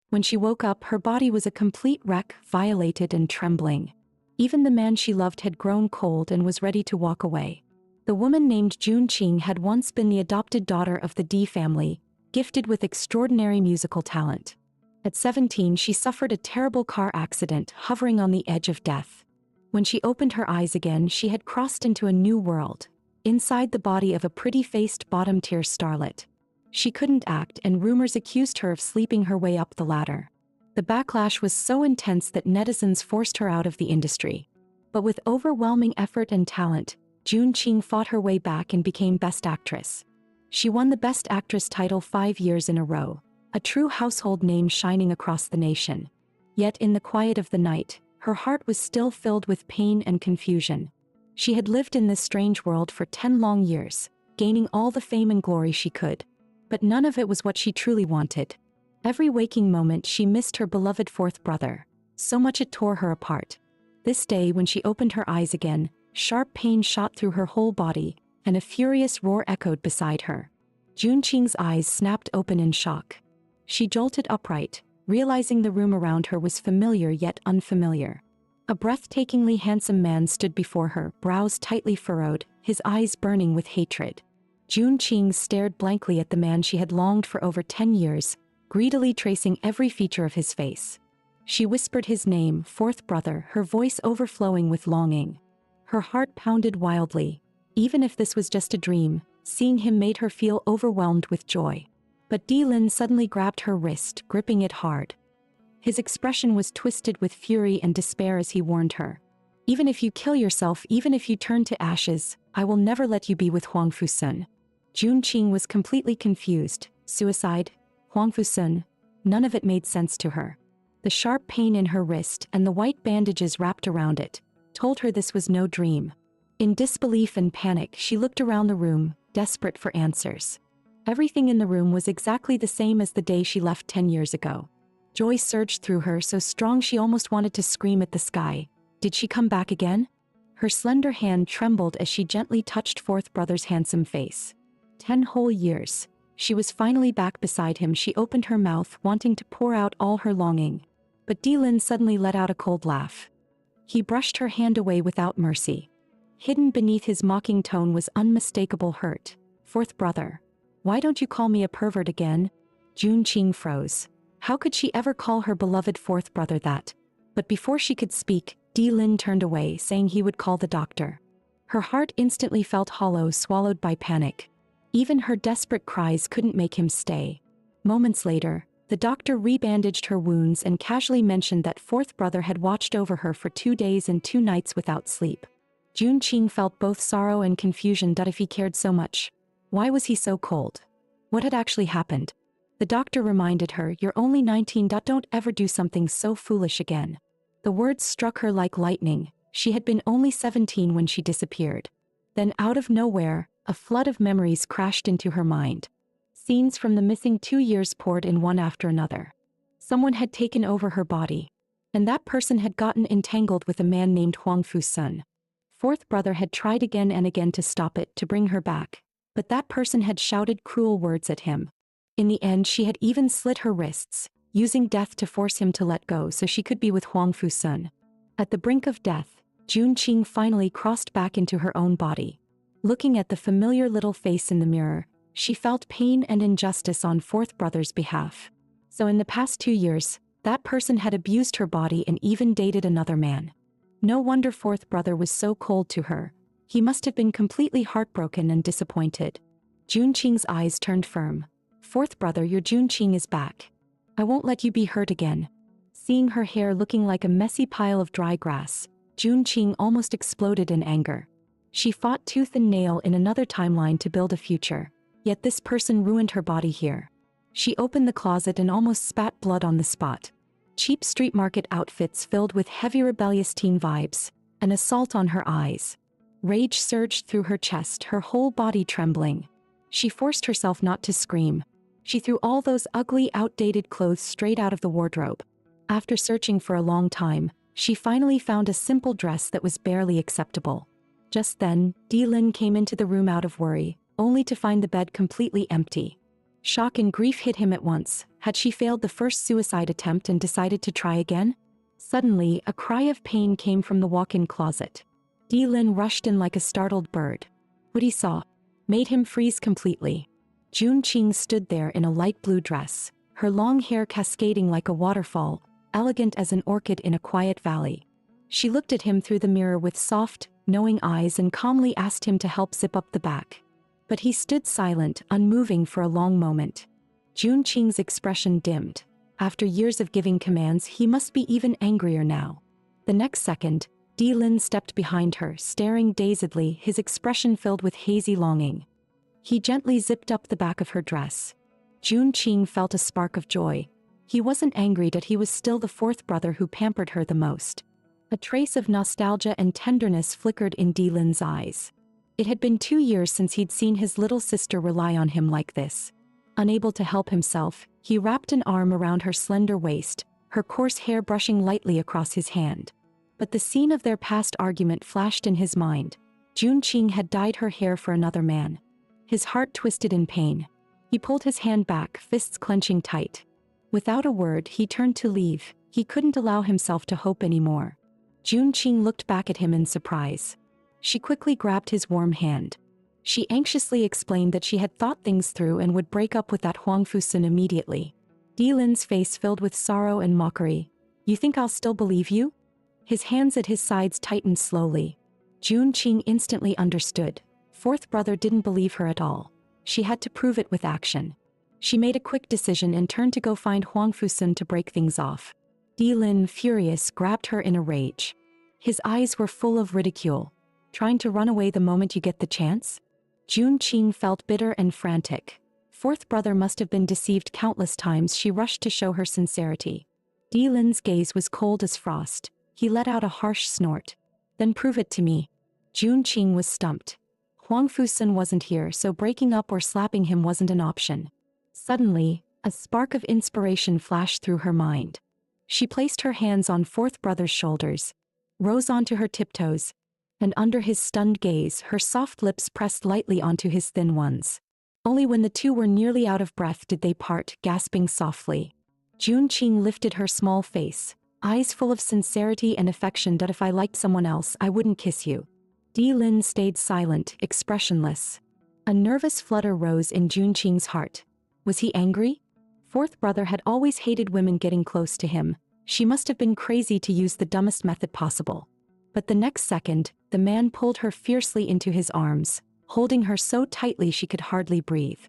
When she woke up, her body was a complete wreck, violated and trembling. Even the man she loved had grown cold and was ready to walk away. The woman named Jun Qing had once been the adopted daughter of the D family, gifted with extraordinary musical talent. At 17, she suffered a terrible car accident, hovering on the edge of death. When she opened her eyes again, she had crossed into a new world, inside the body of a pretty-faced bottom-tier starlet. She couldn't act, and rumors accused her of sleeping her way up the ladder. The backlash was so intense that netizens forced her out of the industry. But with overwhelming effort and talent, Jun Qing fought her way back and became Best Actress. She won the Best Actress title 5 years in a row, a true household name shining across the nation. Yet in the quiet of the night, her heart was still filled with pain and confusion. She had lived in this strange world for 10 long years, gaining all the fame and glory she could. But none of it was what she truly wanted. Every waking moment she missed her beloved fourth brother. So much it tore her apart. This day, when she opened her eyes again, sharp pain shot through her whole body, and a furious roar echoed beside her. Jun Qing's eyes snapped open in shock. She jolted upright, realizing the room around her was familiar yet unfamiliar. A breathtakingly handsome man stood before her, brows tightly furrowed, his eyes burning with hatred. Jun Qing stared blankly at the man she had longed for over 10 years, greedily tracing every feature of his face. She whispered his name, fourth brother, her voice overflowing with longing. Her heart pounded wildly. Even if this was just a dream, seeing him made her feel overwhelmed with joy. But Di Lin suddenly grabbed her wrist, gripping it hard. His expression was twisted with fury and despair as he warned her. Even if you kill yourself, even if you turn to ashes, I will never let you be with Huang Fusun. Jun Qing was completely confused. Suicide? Huang Fusun? None of it made sense to her. The sharp pain in her wrist and the white bandages wrapped around it told her this was no dream. In disbelief and panic, she looked around the room, desperate for answers. Everything in the room was exactly the same as the day she left 10 years ago. Joy surged through her, so strong she almost wanted to scream at the sky. Did she come back again? Her slender hand trembled as she gently touched fourth brother's handsome face. 10 whole years. She was finally back beside him. She opened her mouth, wanting to pour out all her longing. But Di Lin suddenly let out a cold laugh. He brushed her hand away without mercy. Hidden beneath his mocking tone was unmistakable hurt. Fourth brother. Why don't you call me a pervert again? Jun Qing froze. How could she ever call her beloved fourth brother that? But before she could speak, Di Lin turned away, saying he would call the doctor. Her heart instantly felt hollow, swallowed by panic. Even her desperate cries couldn't make him stay. Moments later, the doctor rebandaged her wounds and casually mentioned that fourth brother had watched over her for 2 days and 2 nights without sleep. Jun Qing felt both sorrow and confusion. That if he cared so much, why was he so cold? What had actually happened? The doctor reminded her, "You're only 19. Don't ever do something so foolish again." The words struck her like lightning. She had been only 17 when she disappeared. Then out of nowhere, a flood of memories crashed into her mind. Scenes from the missing 2 years poured in one after another. Someone had taken over her body. And that person had gotten entangled with a man named Huang Fusun. Fourth brother had tried again and again to stop it, to bring her back. But that person had shouted cruel words at him. In the end, she had even slit her wrists, using death to force him to let go so she could be with Huang Fusun. At the brink of death, Jun Qing finally crossed back into her own body. Looking at the familiar little face in the mirror, she felt pain and injustice on fourth brother's behalf. So in the past 2 years, that person had abused her body and even dated another man. No wonder fourth brother was so cold to her. He must have been completely heartbroken and disappointed. Jun Qing's eyes turned firm. Fourth brother, your Jun Qing is back. I won't let you be hurt again. Seeing her hair looking like a messy pile of dry grass, Jun Qing almost exploded in anger. She fought tooth and nail in another timeline to build a future. Yet this person ruined her body here. She opened the closet and almost spat blood on the spot. Cheap street market outfits filled with heavy rebellious teen vibes, an assault on her eyes. Rage surged through her chest, her whole body trembling. She forced herself not to scream. She threw all those ugly, outdated clothes straight out of the wardrobe. After searching for a long time, she finally found a simple dress that was barely acceptable. Just then, Di Lin came into the room out of worry, only to find the bed completely empty. Shock and grief hit him at once. Had she failed the first suicide attempt and decided to try again? Suddenly, a cry of pain came from the walk-in closet. Lin rushed in like a startled bird. What he saw made him freeze completely. Jun Qing stood there in a light blue dress, her long hair cascading like a waterfall, elegant as an orchid in a quiet valley. She looked at him through the mirror with soft, knowing eyes and calmly asked him to help zip up the back. But he stood silent, unmoving for a long moment. Jun Qing's expression dimmed. After years of giving commands, he must be even angrier now. The next second, Lin stepped behind her, staring dazedly, his expression filled with hazy longing. He gently zipped up the back of her dress. Jun Qing felt a spark of joy. He wasn't angry that he was still the fourth brother who pampered her the most. A trace of nostalgia and tenderness flickered in Lin's eyes. It had been 2 years since he'd seen his little sister rely on him like this. Unable to help himself, he wrapped an arm around her slender waist, her coarse hair brushing lightly across his hand. But the scene of their past argument flashed in his mind. Jun Qing had dyed her hair for another man. His heart twisted in pain. He pulled his hand back, fists clenching tight. Without a word, he turned to leave. He couldn't allow himself to hope anymore. Jun Qing looked back at him in surprise. She quickly grabbed his warm hand. She anxiously explained that she had thought things through and would break up with that Huang Fusun immediately. Lin's face filled with sorrow and mockery. "You think I'll still believe you?" His hands at his sides tightened slowly. Jun Qing instantly understood. Fourth brother didn't believe her at all. She had to prove it with action. She made a quick decision and turned to go find Huang Fusun to break things off. Lin, furious, grabbed her in a rage. His eyes were full of ridicule. "Trying to run away the moment you get the chance?" Jun Qing felt bitter and frantic. Fourth brother must have been deceived countless times. She rushed to show her sincerity. Lin's gaze was cold as frost. He let out a harsh snort. "Then prove it to me." Jun Qing was stumped. Huang Fusun wasn't here, so breaking up or slapping him wasn't an option. Suddenly, a spark of inspiration flashed through her mind. She placed her hands on fourth brother's shoulders, rose onto her tiptoes, and under his stunned gaze, her soft lips pressed lightly onto his thin ones. Only when the two were nearly out of breath did they part, gasping softly. Jun Qing lifted her small face, eyes full of sincerity and affection. "That if I liked someone else, I wouldn't kiss you." Lin stayed silent, expressionless. A nervous flutter rose in Jun Qing's heart. Was he angry? Fourth brother had always hated women getting close to him. She must have been crazy to use the dumbest method possible. But the next second, the man pulled her fiercely into his arms, holding her so tightly she could hardly breathe.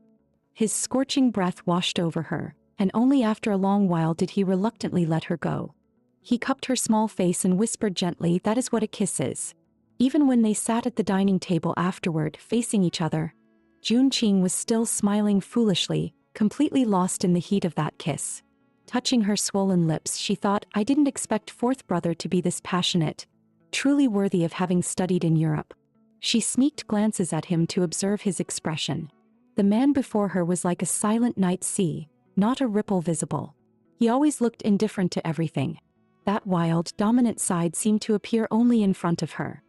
His scorching breath washed over her, and only after a long while did he reluctantly let her go. He cupped her small face and whispered gently, "That is what a kiss is." Even when they sat at the dining table afterward, facing each other, Jun Qing was still smiling foolishly, completely lost in the heat of that kiss. Touching her swollen lips, she thought, "I didn't expect fourth brother to be this passionate, truly worthy of having studied in Europe." She sneaked glances at him to observe his expression. The man before her was like a silent night sea, not a ripple visible. He always looked indifferent to everything. That wild, dominant side seemed to appear only in front of her.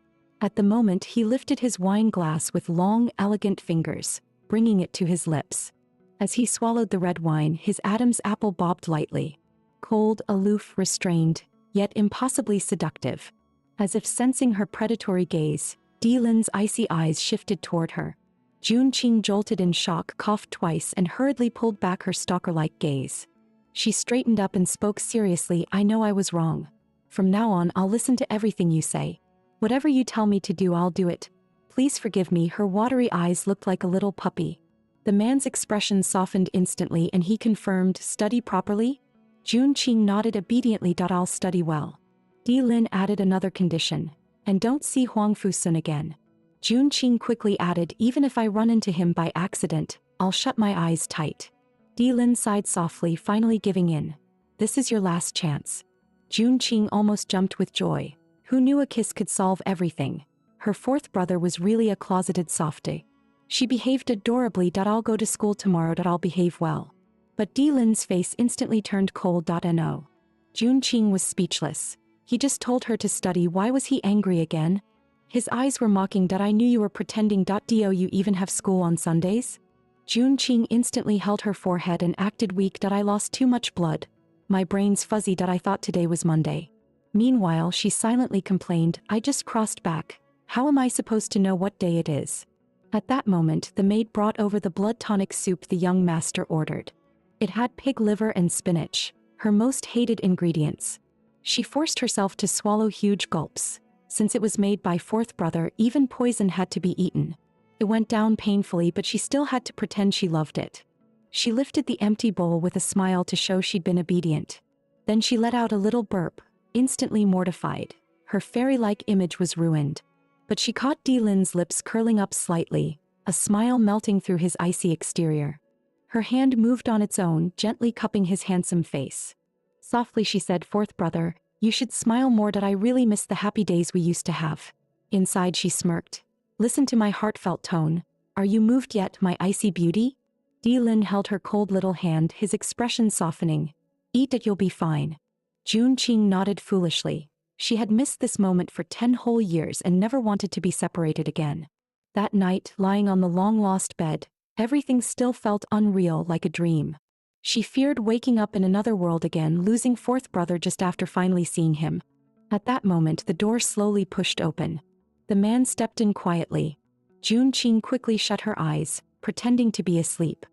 At the moment, he lifted his wine glass with long, elegant fingers, bringing it to his lips. As he swallowed the red wine, his Adam's apple bobbed lightly. Cold, aloof, restrained, yet impossibly seductive. As if sensing her predatory gaze, Lin's icy eyes shifted toward her. Jun Qing jolted in shock, coughed twice, and hurriedly pulled back her stalker-like gaze. She straightened up and spoke seriously, "I know I was wrong. From now on, I'll listen to everything you say. Whatever you tell me to do, I'll do it. Please forgive me." Her watery eyes looked like a little puppy. The man's expression softened instantly and he confirmed, "Study properly?" Jun Qing nodded obediently. "I'll study well." Lin added another condition. "And don't see Huang Fusun again." Jun Qing quickly added, "Even if I run into him by accident, I'll shut my eyes tight." Lin sighed softly, finally giving in. "This is your last chance." Jun Qing almost jumped with joy. Who knew a kiss could solve everything? Her fourth brother was really a closeted softie. She behaved adorably. "I'll go to school tomorrow. I'll behave well." But Lin's face instantly turned cold. No. Jun Qing was speechless. He just told her to study. Why was he angry again? His eyes were mocking. "I knew you were pretending. Do you even have school on Sundays?" Jun Qing instantly held her forehead and acted weak that I lost too much blood. My brain's fuzzy that I thought today was Monday. Meanwhile, she silently complained, I just crossed back. How am I supposed to know what day it is? At that moment, the maid brought over the blood tonic soup the young master ordered. It had pig liver and spinach, her most hated ingredients. She forced herself to swallow huge gulps. Since it was made by fourth brother, even poison had to be eaten. It went down painfully, but she still had to pretend she loved it. She lifted the empty bowl with a smile to show she'd been obedient. Then she let out a little burp, instantly mortified. Her fairy-like image was ruined. But she caught Lin's lips curling up slightly, a smile melting through his icy exterior. Her hand moved on its own, gently cupping his handsome face. Softly she said, fourth brother, you should smile more that I really miss the happy days we used to have. Inside she smirked. Listen to my heartfelt tone. Are you moved yet, my icy beauty? Lin held her cold little hand, his expression softening. Eat it, you'll be fine. Jun Qing nodded foolishly. She had missed this moment for 10 whole years and never wanted to be separated again. That night, lying on the long-lost bed, everything still felt unreal, like a dream. She feared waking up in another world again, losing fourth brother just after finally seeing him. At that moment, the door slowly pushed open. The man stepped in quietly. Jun Qing quickly shut her eyes, pretending to be asleep.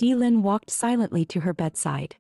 Lin walked silently to her bedside.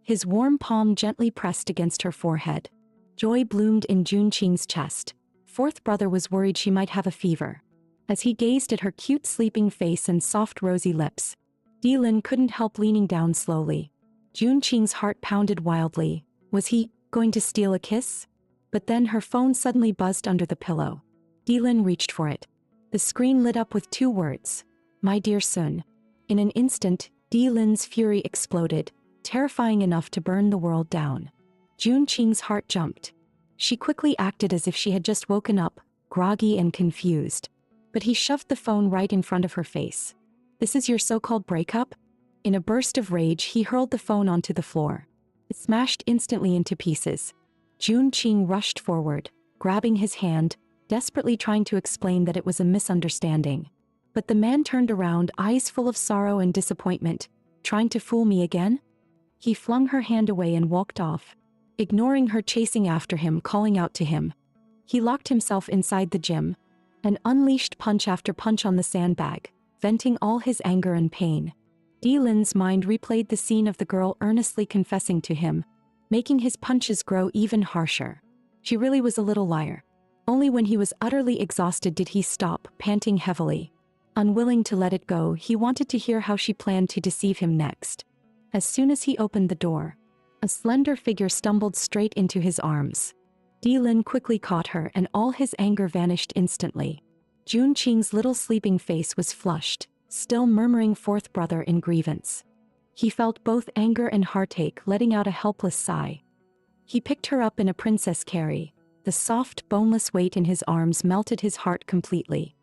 His warm palm gently pressed against her forehead. Joy bloomed in Jun Qing's chest. Fourth brother was worried she might have a fever. As he gazed at her cute sleeping face and soft rosy lips, Lin couldn't help leaning down slowly. Jun Qing's heart pounded wildly. Was he going to steal a kiss? But then her phone suddenly buzzed under the pillow. Lin reached for it. The screen lit up with 2 words. My dear Sun. In an instant, Lin's fury exploded, terrifying enough to burn the world down. Jun Qing's heart jumped. She quickly acted as if she had just woken up, groggy and confused. But he shoved the phone right in front of her face. This is your so-called breakup? In a burst of rage, he hurled the phone onto the floor. It smashed instantly into pieces. Jun Qing rushed forward, grabbing his hand, desperately trying to explain that it was a misunderstanding. But the man turned around, eyes full of sorrow and disappointment. Trying to fool me again? He flung her hand away and walked off, ignoring her, chasing after him, calling out to him. He locked himself inside the gym and unleashed punch after punch on the sandbag, venting all his anger and pain. Lin's mind replayed the scene of the girl earnestly confessing to him, making his punches grow even harsher. She really was a little liar. Only when he was utterly exhausted did he stop, panting heavily. Unwilling to let it go, he wanted to hear how she planned to deceive him next. As soon as he opened the door, a slender figure stumbled straight into his arms. Lin quickly caught her, and all his anger vanished instantly. Jun Qing's little sleeping face was flushed, still murmuring fourth brother in grievance. He felt both anger and heartache, letting out a helpless sigh. He picked her up in a princess carry. The soft, boneless weight in his arms melted his heart completely.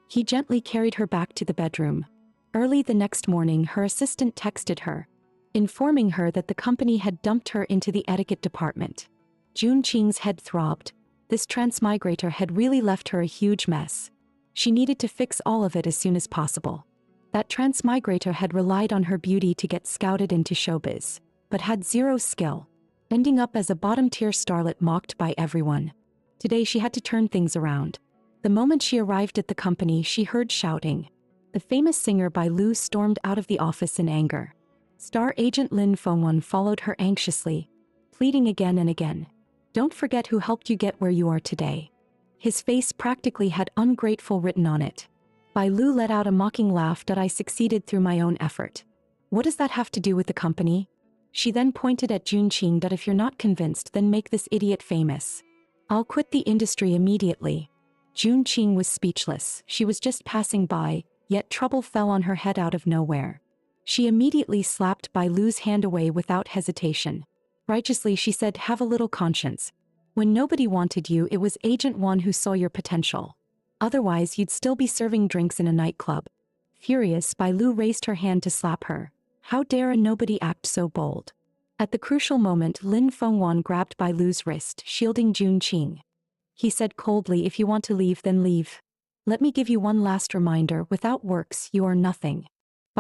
He gently carried her back to the bedroom. Early the next morning, her assistant texted her, informing her that the company had dumped her into the etiquette department. Jun Qing's head throbbed. This transmigrator had really left her a huge mess. She needed to fix all of it as soon as possible. That transmigrator had relied on her beauty to get scouted into showbiz, but had zero skill, ending up as a bottom-tier starlet mocked by everyone. Today she had to turn things around. The moment she arrived at the company, she heard shouting. The famous singer Bai Lu stormed out of the office in anger. Star agent Lin Fengwan followed her anxiously, pleading again and again. Don't forget who helped you get where you are today. His face practically had ungrateful written on it. Bai Lu let out a mocking laugh that I succeeded through my own effort. What does that have to do with the company? She then pointed at Jun Qing that if you're not convinced, then make this idiot famous. I'll quit the industry immediately. Jun Qing was speechless. She was just passing by, yet trouble fell on her head out of nowhere. She immediately slapped Bai Lu's hand away without hesitation. Righteously, she said, have a little conscience. When nobody wanted you, it was Agent One who saw your potential. Otherwise, you'd still be serving drinks in a nightclub. Furious, Bai Lu raised her hand to slap her. How dare a nobody act so bold? At the crucial moment, Lin Fengwan grabbed Bai Lu's wrist, shielding Jun Qing. He said coldly, if you want to leave, then leave. Let me give you one last reminder, without works, you are nothing.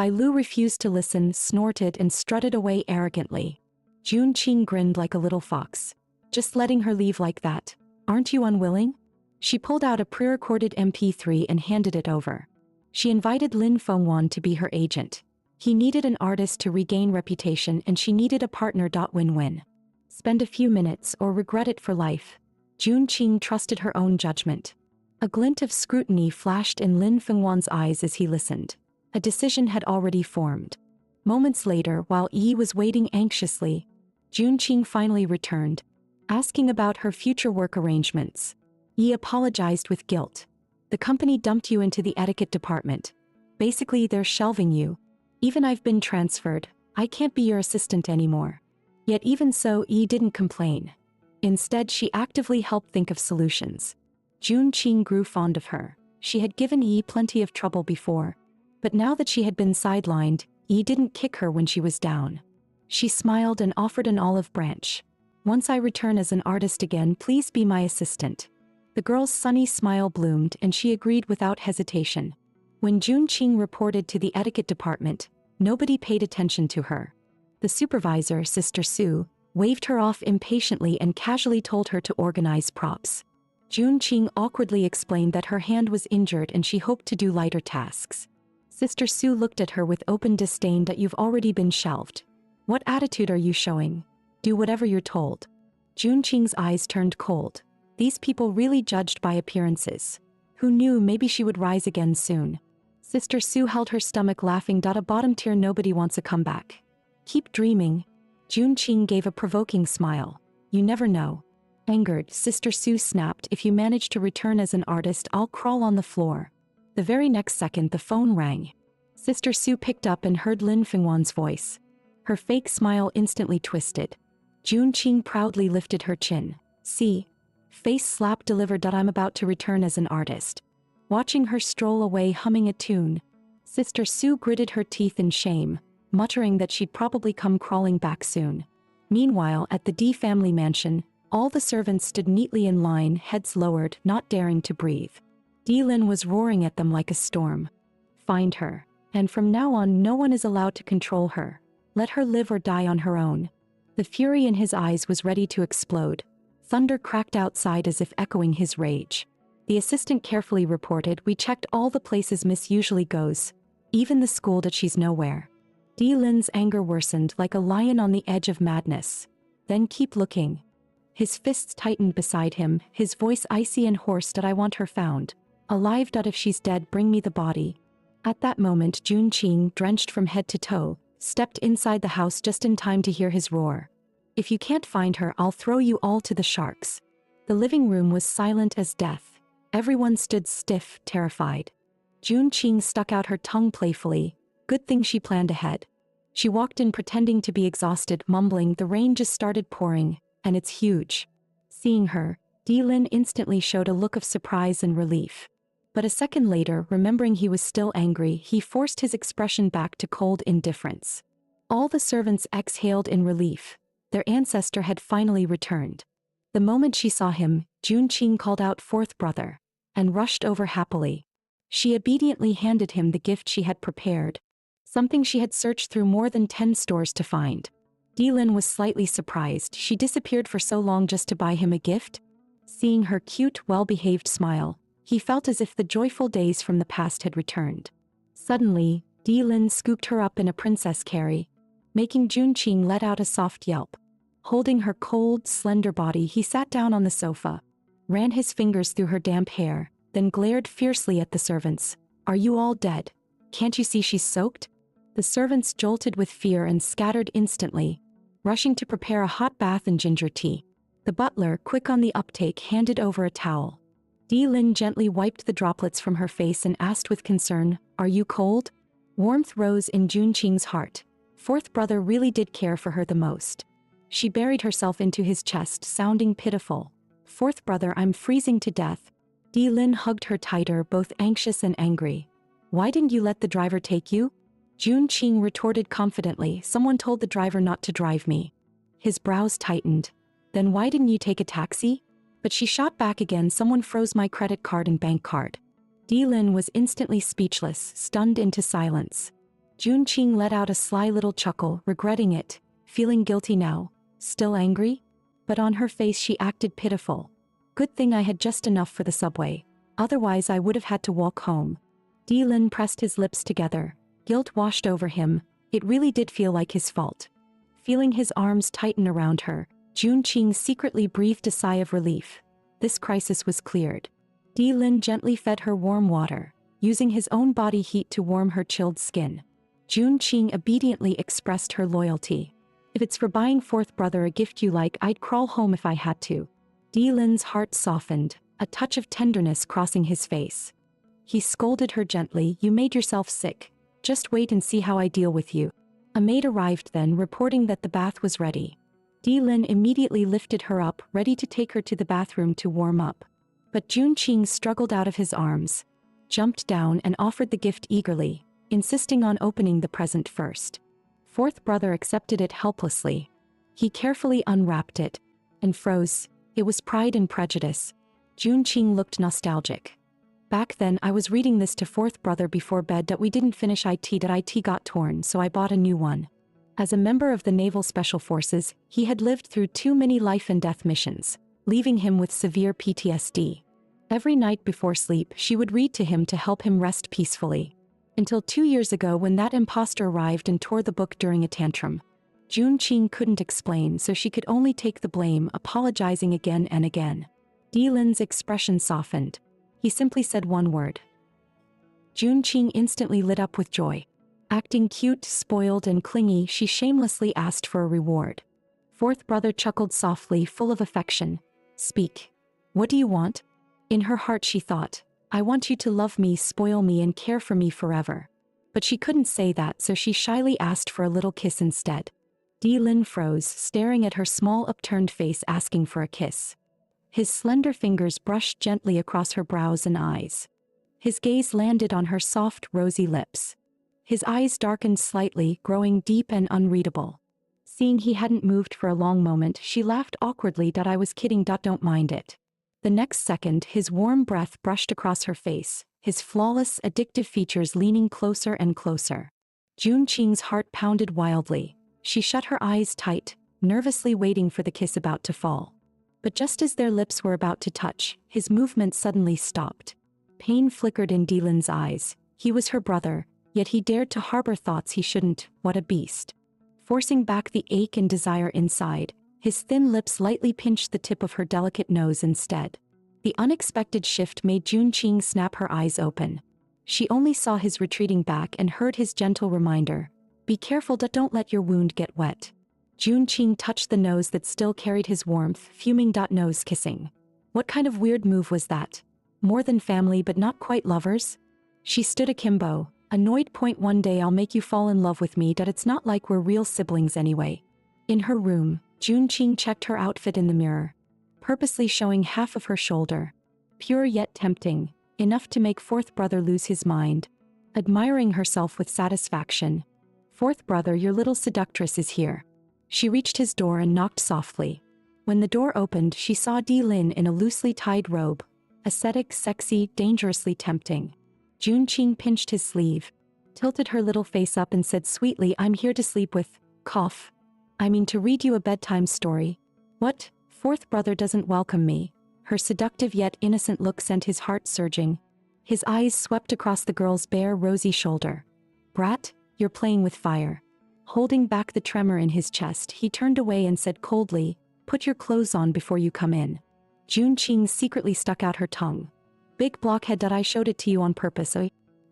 Bai Lu refused to listen, snorted and strutted away arrogantly. Jun Qing grinned like a little fox. Just letting her leave like that? Aren't you unwilling? She pulled out a pre-recorded MP3 and handed it over. She invited Lin Fengwan to be her agent. He needed an artist to regain reputation and she needed a partner. Win-win. Spend a few minutes or regret it for life. Jun Qing trusted her own judgment. A glint of scrutiny flashed in Lin Fengwan's eyes as he listened. A decision had already formed. Moments later, while Yi was waiting anxiously, Jun Qing finally returned, asking about her future work arrangements. Yi apologized with guilt. The company dumped you into the etiquette department. Basically, they're shelving you. Even I've been transferred, I can't be your assistant anymore. Yet even so, Yi didn't complain. Instead, she actively helped think of solutions. Jun Qing grew fond of her. She had given Yi plenty of trouble before. But now that she had been sidelined, Yi didn't kick her when she was down. She smiled and offered an olive branch. Once I return as an artist again, please be my assistant. The girl's sunny smile bloomed and she agreed without hesitation. When Jun Qing reported to the etiquette department, nobody paid attention to her. The supervisor, Sister Su, waved her off impatiently and casually told her to organize props. Jun Qing awkwardly explained that her hand was injured and she hoped to do lighter tasks. Sister Su looked at her with open disdain. That you've already been shelved. What attitude are you showing? Do whatever you're told. Jun Qing's eyes turned cold. These people really judged by appearances. Who knew, maybe she would rise again soon. Sister Su held her stomach, laughing. A bottom tier, nobody wants a comeback. Keep dreaming. Jun Qing gave a provoking smile. You never know. Angered, Sister Su snapped, if you manage to return as an artist, I'll crawl on the floor. The very next second, the phone rang. Sister Su picked up and heard Lin Fengwan's voice. Her fake smile instantly twisted. Jun Qing proudly lifted her chin. See? Face slap delivered. I'm about to return as an artist. Watching her stroll away humming a tune, Sister Su gritted her teeth in shame, muttering that she'd probably come crawling back soon. Meanwhile, at the D family mansion, all the servants stood neatly in line, heads lowered, not daring to breathe. D Lin was roaring at them like a storm. Find her. And from now on, no one is allowed to control her. Let her live or die on her own. The fury in his eyes was ready to explode. Thunder cracked outside as if echoing his rage. The assistant carefully reported, we checked all the places Miss usually goes. Even the school, that she's nowhere. D Lin's anger worsened like a lion on the edge of madness. Then keep looking. His fists tightened beside him, his voice icy and hoarse. I want her found. Alive. If she's dead, bring me the body. At that moment, Jun Qing, drenched from head to toe, stepped inside the house just in time to hear his roar. If you can't find her, I'll throw you all to the sharks. The living room was silent as death. Everyone stood stiff, terrified. Jun Qing stuck out her tongue playfully. Good thing she planned ahead. She walked in pretending to be exhausted, mumbling, the rain just started pouring, and it's huge. Seeing her, D Lin instantly showed a look of surprise and relief. But a second later, remembering he was still angry, he forced his expression back to cold indifference. All the servants exhaled in relief. Their ancestor had finally returned. The moment she saw him, Jun Qing called out, fourth brother, and rushed over happily. She obediently handed him the gift she had prepared, something she had searched through more than 10 stores to find. D Lin was slightly surprised. She disappeared for so long just to buy him a gift? Seeing her cute, well-behaved smile, he felt as if the joyful days from the past had returned. Suddenly, D Lin scooped her up in a princess carry, making Jun Qing let out a soft yelp. Holding her cold, slender body, he sat down on the sofa, ran his fingers through her damp hair, then glared fiercely at the servants. Are you all dead? Can't you see she's soaked? The servants jolted with fear and scattered instantly, rushing to prepare a hot bath and ginger tea. The butler, quick on the uptake, handed over a towel. D Lin gently wiped the droplets from her face and asked with concern, are you cold? Warmth rose in Jun Qing's heart. Fourth brother really did care for her the most. She buried herself into his chest, sounding pitiful. Fourth brother, I'm freezing to death. D Lin hugged her tighter, both anxious and angry. Why didn't you let the driver take you? Jun Qing retorted confidently, someone told the driver not to drive me. His brows tightened. Then why didn't you take a taxi? But she shot back again, someone froze my credit card and bank card. D Lin was instantly speechless, stunned into silence. Jun Qing let out a sly little chuckle, regretting it, feeling guilty now. Still angry? But on her face she acted pitiful. Good thing I had just enough for the subway. Otherwise I would have had to walk home. Di Lin pressed his lips together. Guilt washed over him. It really did feel like his fault. Feeling his arms tighten around her, Jun Qing secretly breathed a sigh of relief. This crisis was cleared. Di Lin gently fed her warm water, using his own body heat to warm her chilled skin. Jun Qing obediently expressed her loyalty. If it's for buying fourth brother a gift you like, I'd crawl home if I had to. Di Lin's heart softened, a touch of tenderness crossing his face. He scolded her gently, you made yourself sick. Just wait and see how I deal with you. A maid arrived then, reporting that the bath was ready. Di Lin immediately lifted her up, ready to take her to the bathroom to warm up. But Jun Qing struggled out of his arms, jumped down and offered the gift eagerly, insisting on opening the present first. Fourth brother accepted it helplessly. He carefully unwrapped it and froze. It was Pride and Prejudice. Jun Qing looked nostalgic. Back then I was reading this to fourth brother before bed that we didn't finish it got torn, so I bought a new one. As a member of the Naval Special Forces, he had lived through too many life and death missions, leaving him with severe PTSD. Every night before sleep she would read to him to help him rest peacefully. Until 2 years ago when that imposter arrived and tore the book during a tantrum. Jun Qing couldn't explain, so she could only take the blame, apologizing again and again. Di Lin's expression softened. He simply said one word. Jun Qing instantly lit up with joy. Acting cute, spoiled and clingy, she shamelessly asked for a reward. Fourth brother chuckled softly, full of affection. Speak. What do you want? In her heart she thought, I want you to love me, spoil me and care for me forever. But she couldn't say that, so she shyly asked for a little kiss instead. Di Lin froze, staring at her small upturned face, asking for a kiss. His slender fingers brushed gently across her brows and eyes. His gaze landed on her soft, rosy lips. His eyes darkened slightly, growing deep and unreadable. Seeing he hadn't moved for a long moment, she laughed awkwardly. I was kidding. Don't mind it. The next second, his warm breath brushed across her face, his flawless, addictive features leaning closer and closer. Jun Qing's heart pounded wildly. She shut her eyes tight, nervously waiting for the kiss about to fall. But just as their lips were about to touch, his movement suddenly stopped. Pain flickered in Di Lin's eyes. He was her brother, yet he dared to harbor thoughts he shouldn't. What a beast. Forcing back the ache and desire inside, his thin lips lightly pinched the tip of her delicate nose instead. The unexpected shift made Jun Qing snap her eyes open. She only saw his retreating back and heard his gentle reminder. Be careful, don't let your wound get wet. Jun Qing touched the nose that still carried his warmth, fuming. Nose kissing. What kind of weird move was that? More than family but not quite lovers? She stood akimbo, annoyed. One day I'll make you fall in love with me. It's not like we're real siblings anyway. In her room, Jun Qing checked her outfit in the mirror, purposely showing half of her shoulder. Pure yet tempting, enough to make fourth brother lose his mind. Admiring herself with satisfaction. Fourth brother, your little seductress is here. She reached his door and knocked softly. When the door opened, she saw Di Lin in a loosely tied robe. Ascetic, sexy, dangerously tempting. Jun Qing pinched his sleeve, tilted her little face up and said sweetly, I'm here to sleep with, cough. I mean to read you a bedtime story. What? Fourth brother doesn't welcome me. Her seductive yet innocent look sent his heart surging. His eyes swept across the girl's bare, rosy shoulder. Brat, you're playing with fire. Holding back the tremor in his chest, he turned away and said coldly, put your clothes on before you come in. Jun Qing secretly stuck out her tongue. Big blockhead, I showed it to you on purpose.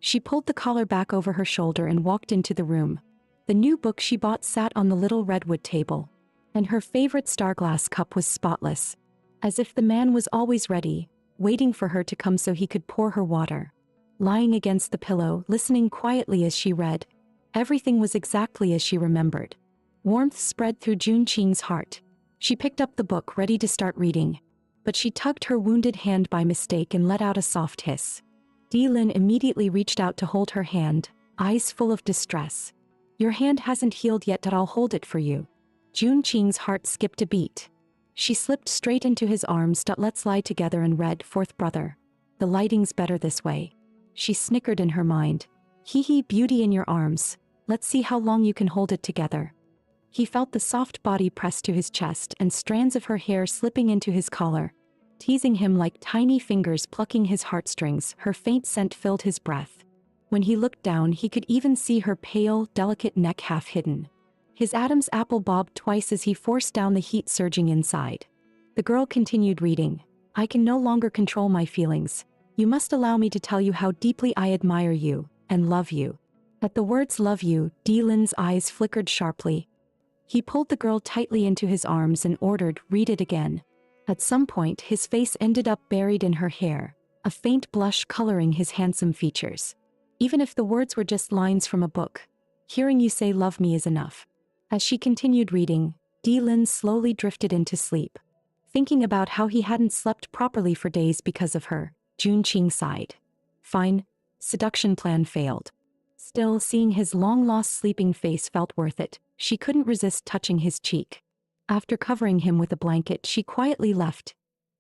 She pulled the collar back over her shoulder and walked into the room. The new book she bought sat on the little redwood table, and her favorite starglass cup was spotless, as if the man was always ready, waiting for her to come so he could pour her water. Lying against the pillow, listening quietly as she read, everything was exactly as she remembered. Warmth spread through Jun Qing's heart. She picked up the book, ready to start reading, but she tugged her wounded hand by mistake and let out a soft hiss. Di Lin immediately reached out to hold her hand, eyes full of distress. Your hand hasn't healed yet. I'll hold it for you. Jun Qing's heart skipped a beat. She slipped straight into his arms. Let's lie together and read, fourth brother. The lighting's better this way. She snickered in her mind. Hee hee, beauty in your arms. Let's see how long you can hold it together. He felt the soft body pressed to his chest and strands of her hair slipping into his collar, teasing him like tiny fingers plucking his heartstrings. Her faint scent filled his breath. When he looked down, he could even see her pale, delicate neck half hidden. His Adam's apple bobbed twice as he forced down the heat surging inside. The girl continued reading. I can no longer control my feelings. You must allow me to tell you how deeply I admire you and love you. At the words love you, Dylan's eyes flickered sharply. He pulled the girl tightly into his arms and ordered, read it again. At some point, his face ended up buried in her hair, a faint blush coloring his handsome features. Even if the words were just lines from a book, hearing you say love me is enough. As she continued reading, Dylan slowly drifted into sleep. Thinking about how he hadn't slept properly for days because of her, Junqing sighed. Fine, seduction plan failed. Still, seeing his long-lost sleeping face felt worth it. She couldn't resist touching his cheek. After covering him with a blanket, she quietly left.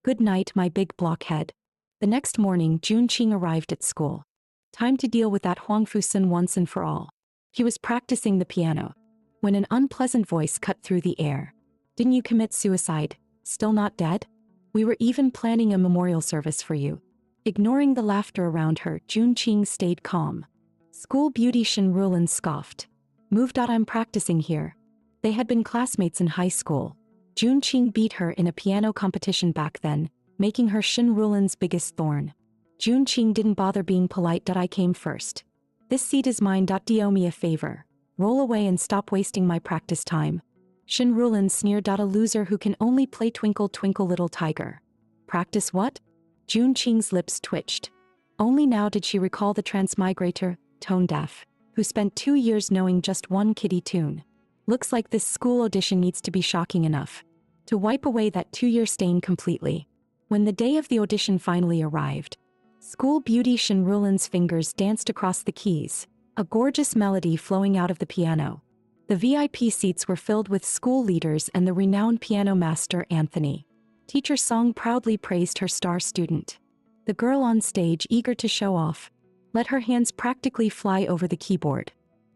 Good night, my big blockhead. The next morning, Junqing arrived at school. Time to deal with that Huang Fusun once and for all. He was practicing the piano when an unpleasant voice cut through the air. Didn't you commit suicide? Still not dead? We were even planning a memorial service for you. Ignoring the laughter around her, Junqing stayed calm. School beauty Shen Rulan scoffed. Moved out, I'm practicing here. They had been classmates in high school. Junqing beat her in a piano competition back then, making her Shen Rulan's biggest thorn. Junqing didn't bother being polite. I came first. This seat is mine. Do me a favor. Roll away and stop wasting my practice time. Shen Rulan sneered. A loser who can only play Twinkle Twinkle Little Tiger. Practice what? Junqing's lips twitched. Only now did she recall the transmigrator, tone deaf, who spent 2 years knowing just one kiddie tune. Looks like this school audition needs to be shocking enough to wipe away that 2-year stain completely. When the day of the audition finally arrived, school beauty Shen Rulan's fingers danced across the keys, a gorgeous melody flowing out of the piano. The VIP seats were filled with school leaders and the renowned piano master Anthony. Teacher Song proudly praised her star student. The girl on stage, eager to show off, let her hands practically fly over the keyboard.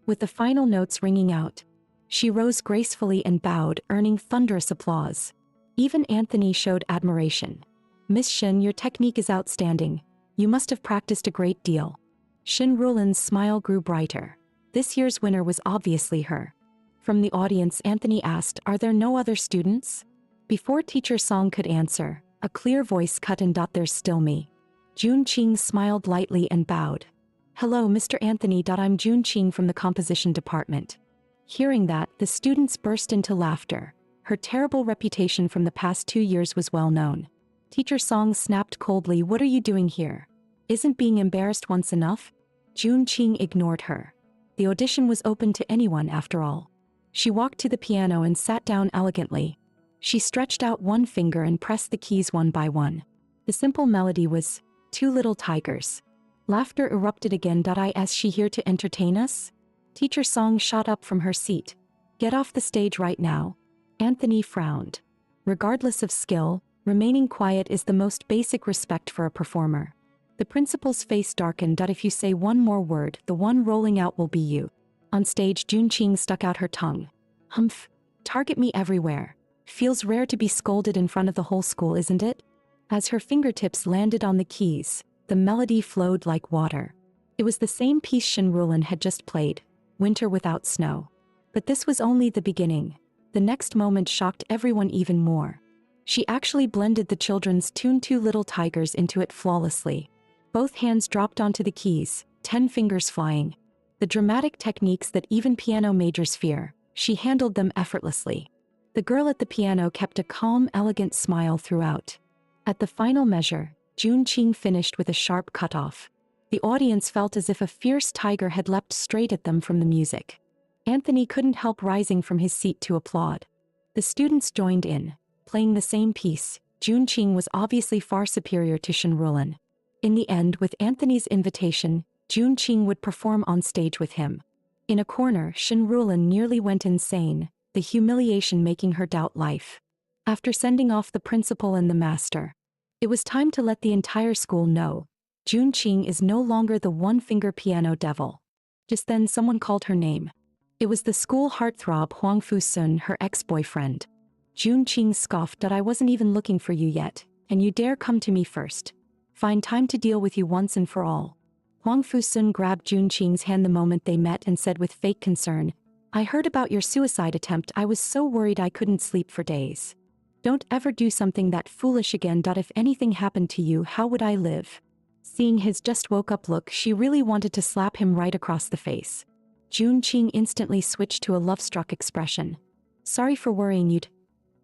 With the final notes ringing out, she rose gracefully and bowed, earning thunderous applause. Even Anthony showed admiration. Miss Shen, your technique is outstanding. You must have practiced a great deal. Shen Rulan's smile grew brighter. This year's winner was obviously her. From the audience, Anthony asked, are there no other students? Before Teacher Song could answer, a clear voice cut in. There's still me. Junqing smiled lightly and bowed. Hello, Mr. Anthony. I'm Junqing from the composition department. Hearing that, the students burst into laughter. Her terrible reputation from the past 2 years was well known. Teacher Song snapped coldly, what are you doing here? Isn't being embarrassed once enough? Junqing ignored her. The audition was open to anyone after all. She walked to the piano and sat down elegantly. She stretched out one finger and pressed the keys one by one. The simple melody was, Two Little Tigers. Laughter erupted again. Is she here to entertain us? Teacher Song shot up from her seat. Get off the stage right now. Anthony frowned. Regardless of skill, remaining quiet is the most basic respect for a performer. The principal's face darkened. If you say one more word, the one rolling out will be you. On stage, Junqing stuck out her tongue. Humph. Target me everywhere. Feels rare to be scolded in front of the whole school, isn't it? As her fingertips landed on the keys, the melody flowed like water. It was the same piece Shen Rulan had just played, Winter Without Snow. But this was only the beginning. The next moment shocked everyone even more. She actually blended the children's tune Two Little Tigers into it flawlessly. Both hands dropped onto the keys, 10 fingers flying. The dramatic techniques that even piano majors fear, she handled them effortlessly. The girl at the piano kept a calm, elegant smile throughout. At the final measure, Junqing finished with a sharp cutoff. The audience felt as if a fierce tiger had leapt straight at them from the music. Anthony couldn't help rising from his seat to applaud. The students joined in, playing the same piece. Junqing was obviously far superior to Shen Rulan. In the end, with Anthony's invitation, Junqing would perform on stage with him. In a corner, Shen Rulan nearly went insane, the humiliation making her doubt life. After sending off the principal and the master, it was time to let the entire school know. Junqing is no longer the one-finger piano devil. Just then someone called her name. It was the school heartthrob Huang Fu-sun, her ex-boyfriend. Jun Qing scoffed that I wasn't even looking for you yet, and you dare come to me first. Find time to deal with you once and for all. Huang Fu-sun grabbed Jun Qing's hand the moment they met and said with fake concern, I heard about your suicide attempt. I was so worried I couldn't sleep for days. Don't ever do something that foolish again. If anything happened to you, how would I live? Seeing his just woke up look, she really wanted to slap him right across the face. Jun Qing instantly switched to a love-struck expression. Sorry for worrying you.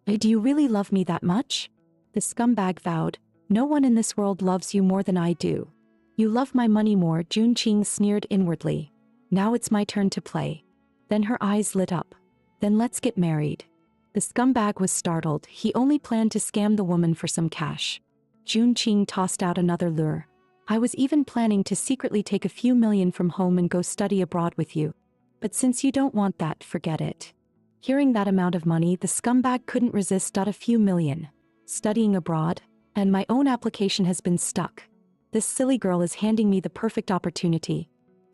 Do you really love me that much? The scumbag vowed, no one in this world loves you more than I do. You love my money more, Jun Qing sneered inwardly. Now it's my turn to play. Then her eyes lit up. Then let's get married. The scumbag was startled. He only planned to scam the woman for some cash. Jun Qing tossed out another lure. I was even planning to secretly take a few million from home and go study abroad with you. But since you don't want that, forget it. Hearing that amount of money, the scumbag couldn't resist. A few million. Studying abroad? And my own application has been stuck. This silly girl is handing me the perfect opportunity.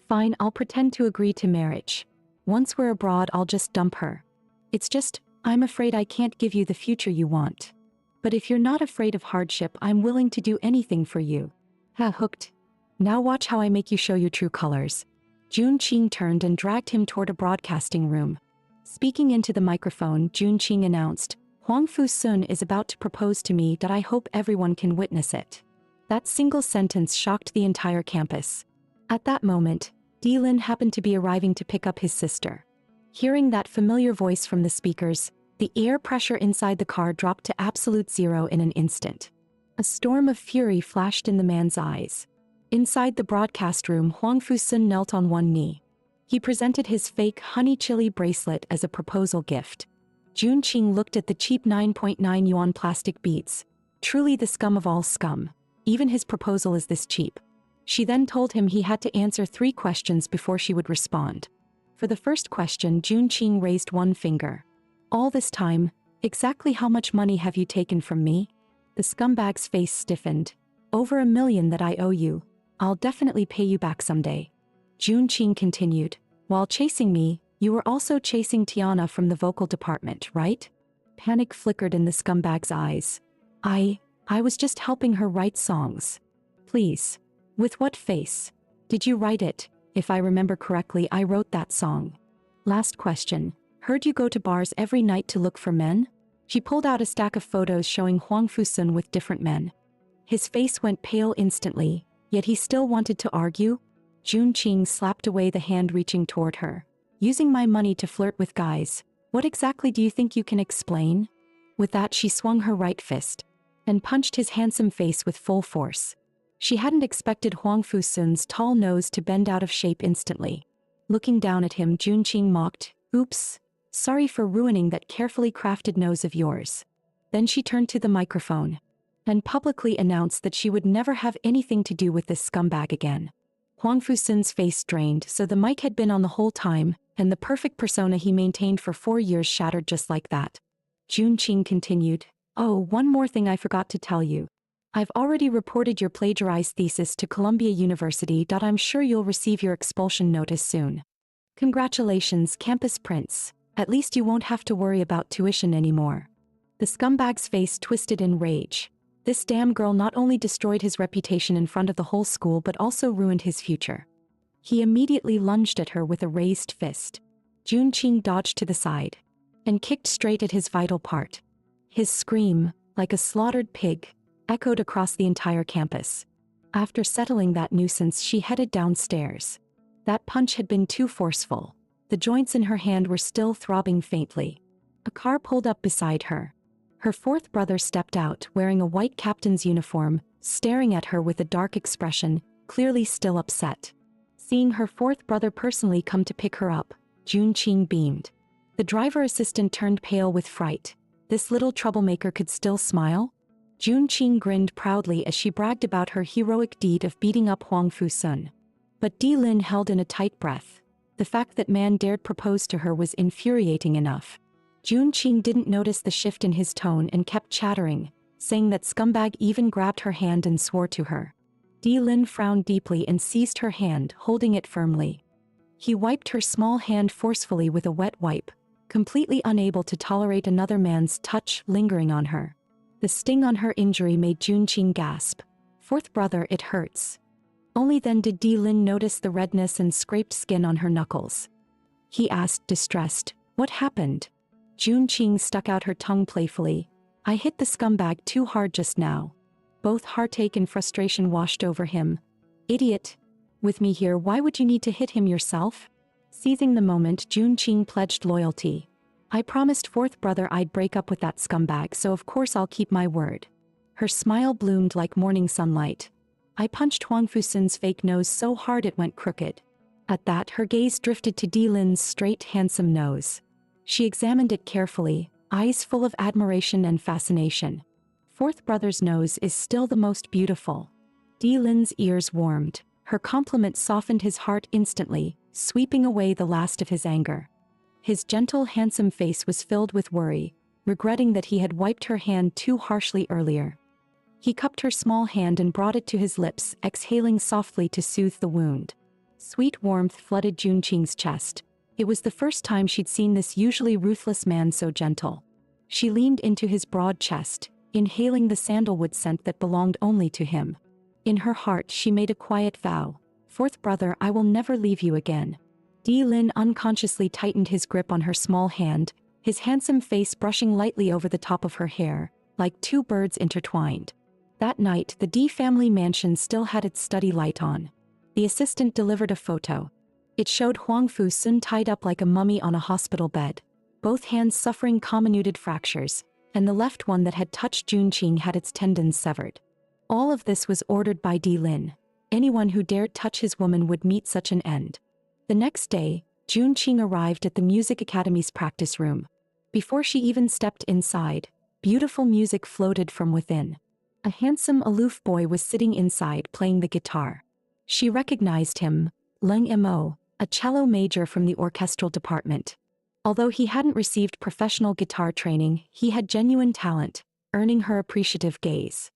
Fine, I'll pretend to agree to marriage. Once we're abroad, I'll just dump her. It's just, I'm afraid I can't give you the future you want. But if you're not afraid of hardship, I'm willing to do anything for you. Ha, hooked. Now watch how I make you show your true colors. Jun Qing turned and dragged him toward a broadcasting room. Speaking into the microphone, Jun Qing announced, Huang Fu-sun is about to propose to me. I hope everyone can witness it. That single sentence shocked the entire campus. At that moment, Lin happened to be arriving to pick up his sister. Hearing that familiar voice from the speakers, the air pressure inside the car dropped to absolute zero in an instant. A storm of fury flashed in the man's eyes. Inside the broadcast room, Huang Fu-sun knelt on one knee. He presented his fake honey chili bracelet as a proposal gift. Jun Qing looked at the cheap 9.9 yuan plastic beads. Truly the scum of all scum. Even his proposal is this cheap. She then told him he had to answer 3 questions before she would respond. For the first question, Jun Qing raised one finger. All this time, exactly how much money have you taken from me? The scumbag's face stiffened. Over $1 million that I owe you. I'll definitely pay you back someday. Jun Qing continued. While chasing me, you were also chasing Tiana from the vocal department, right? Panic flickered in the scumbag's eyes. I was just helping her write songs. Please. With what face? Did you write it? If I remember correctly, I wrote that song. Last question. Heard you go to bars every night to look for men? She pulled out a stack of photos showing Huang Fu-sun with different men. His face went pale instantly, yet he still wanted to argue. Jun Qing slapped away the hand reaching toward her. Using my money to flirt with guys. What exactly do you think you can explain? With that, she swung her right fist and punched his handsome face with full force. She hadn't expected Huang Fu-sun's tall nose to bend out of shape instantly. Looking down at him, Jun Qing mocked, Oops. Sorry for ruining that carefully crafted nose of yours. Then she turned to the microphone and publicly announced that she would never have anything to do with this scumbag again. Huang Fu-sun's face drained, so the mic had been on the whole time, and the perfect persona he maintained for 4 years shattered just like that. Jun Qing continued, Oh, one more thing I forgot to tell you. I've already reported your plagiarized thesis to Columbia University. I'm sure you'll receive your expulsion notice soon. Congratulations, campus prince. At least you won't have to worry about tuition anymore. The scumbag's face twisted in rage. This damn girl not only destroyed his reputation in front of the whole school but also ruined his future. He immediately lunged at her with a raised fist. Jun Qing dodged to the side and kicked straight at his vital part. His scream, like a slaughtered pig, echoed across the entire campus. After settling that nuisance, she headed downstairs. That punch had been too forceful. The joints in her hand were still throbbing faintly. A car pulled up beside her. Her 4th brother stepped out, wearing a white captain's uniform, staring at her with a dark expression, clearly still upset. Seeing her 4th brother personally come to pick her up, Jun Qing beamed. The driver assistant turned pale with fright. This little troublemaker could still smile? Jun Qing grinned proudly as she bragged about her heroic deed of beating up Huang Fu-sun. But Lin held in a tight breath. The fact that man dared propose to her was infuriating enough. Jun Qing didn't notice the shift in his tone and kept chattering, saying that scumbag even grabbed her hand and swore to her. Lin frowned deeply and seized her hand, holding it firmly. He wiped her small hand forcefully with a wet wipe, completely unable to tolerate another man's touch lingering on her. The sting on her injury made Junqing gasp. "Fourth brother, it hurts." Only then did Di Lin notice the redness and scraped skin on her knuckles. He asked, distressed, "What happened?" Junqing stuck out her tongue playfully. "I hit the scumbag too hard just now." Both heartache and frustration washed over him. "Idiot. With me here, why would you need to hit him yourself?" Seizing the moment, Junqing pledged loyalty. "I promised fourth brother I'd break up with that scumbag, so of course I'll keep my word." Her smile bloomed like morning sunlight. "I punched Huang Fusun's fake nose so hard it went crooked." At that, her gaze drifted to Di Lin's straight, handsome nose. She examined it carefully, eyes full of admiration and fascination. "Fourth brother's nose is still the most beautiful." Di Lin's ears warmed. Her compliment softened his heart instantly, sweeping away the last of his anger. His gentle, handsome face was filled with worry, regretting that he had wiped her hand too harshly earlier. He cupped her small hand and brought it to his lips, exhaling softly to soothe the wound. Sweet warmth flooded Junqing's chest. It was the first time she'd seen this usually ruthless man so gentle. She leaned into his broad chest, inhaling the sandalwood scent that belonged only to him. In her heart she made a quiet vow. "Fourth brother, I will never leave you again." Di Lin unconsciously tightened his grip on her small hand, his handsome face brushing lightly over the top of her hair, like two birds intertwined. That night, the Di family mansion still had its study light on. The assistant delivered a photo. It showed Huang Fusun tied up like a mummy on a hospital bed, both hands suffering comminuted fractures, and the left one that had touched Junqing had its tendons severed. All of this was ordered by Di Lin. Anyone who dared touch his woman would meet such an end. The next day, Junqing arrived at the music academy's practice room. Before she even stepped inside, beautiful music floated from within. A handsome, aloof boy was sitting inside playing the guitar. She recognized him, Leng Mo, a cello major from the orchestral department. Although he hadn't received professional guitar training, he had genuine talent, earning her appreciative gaze.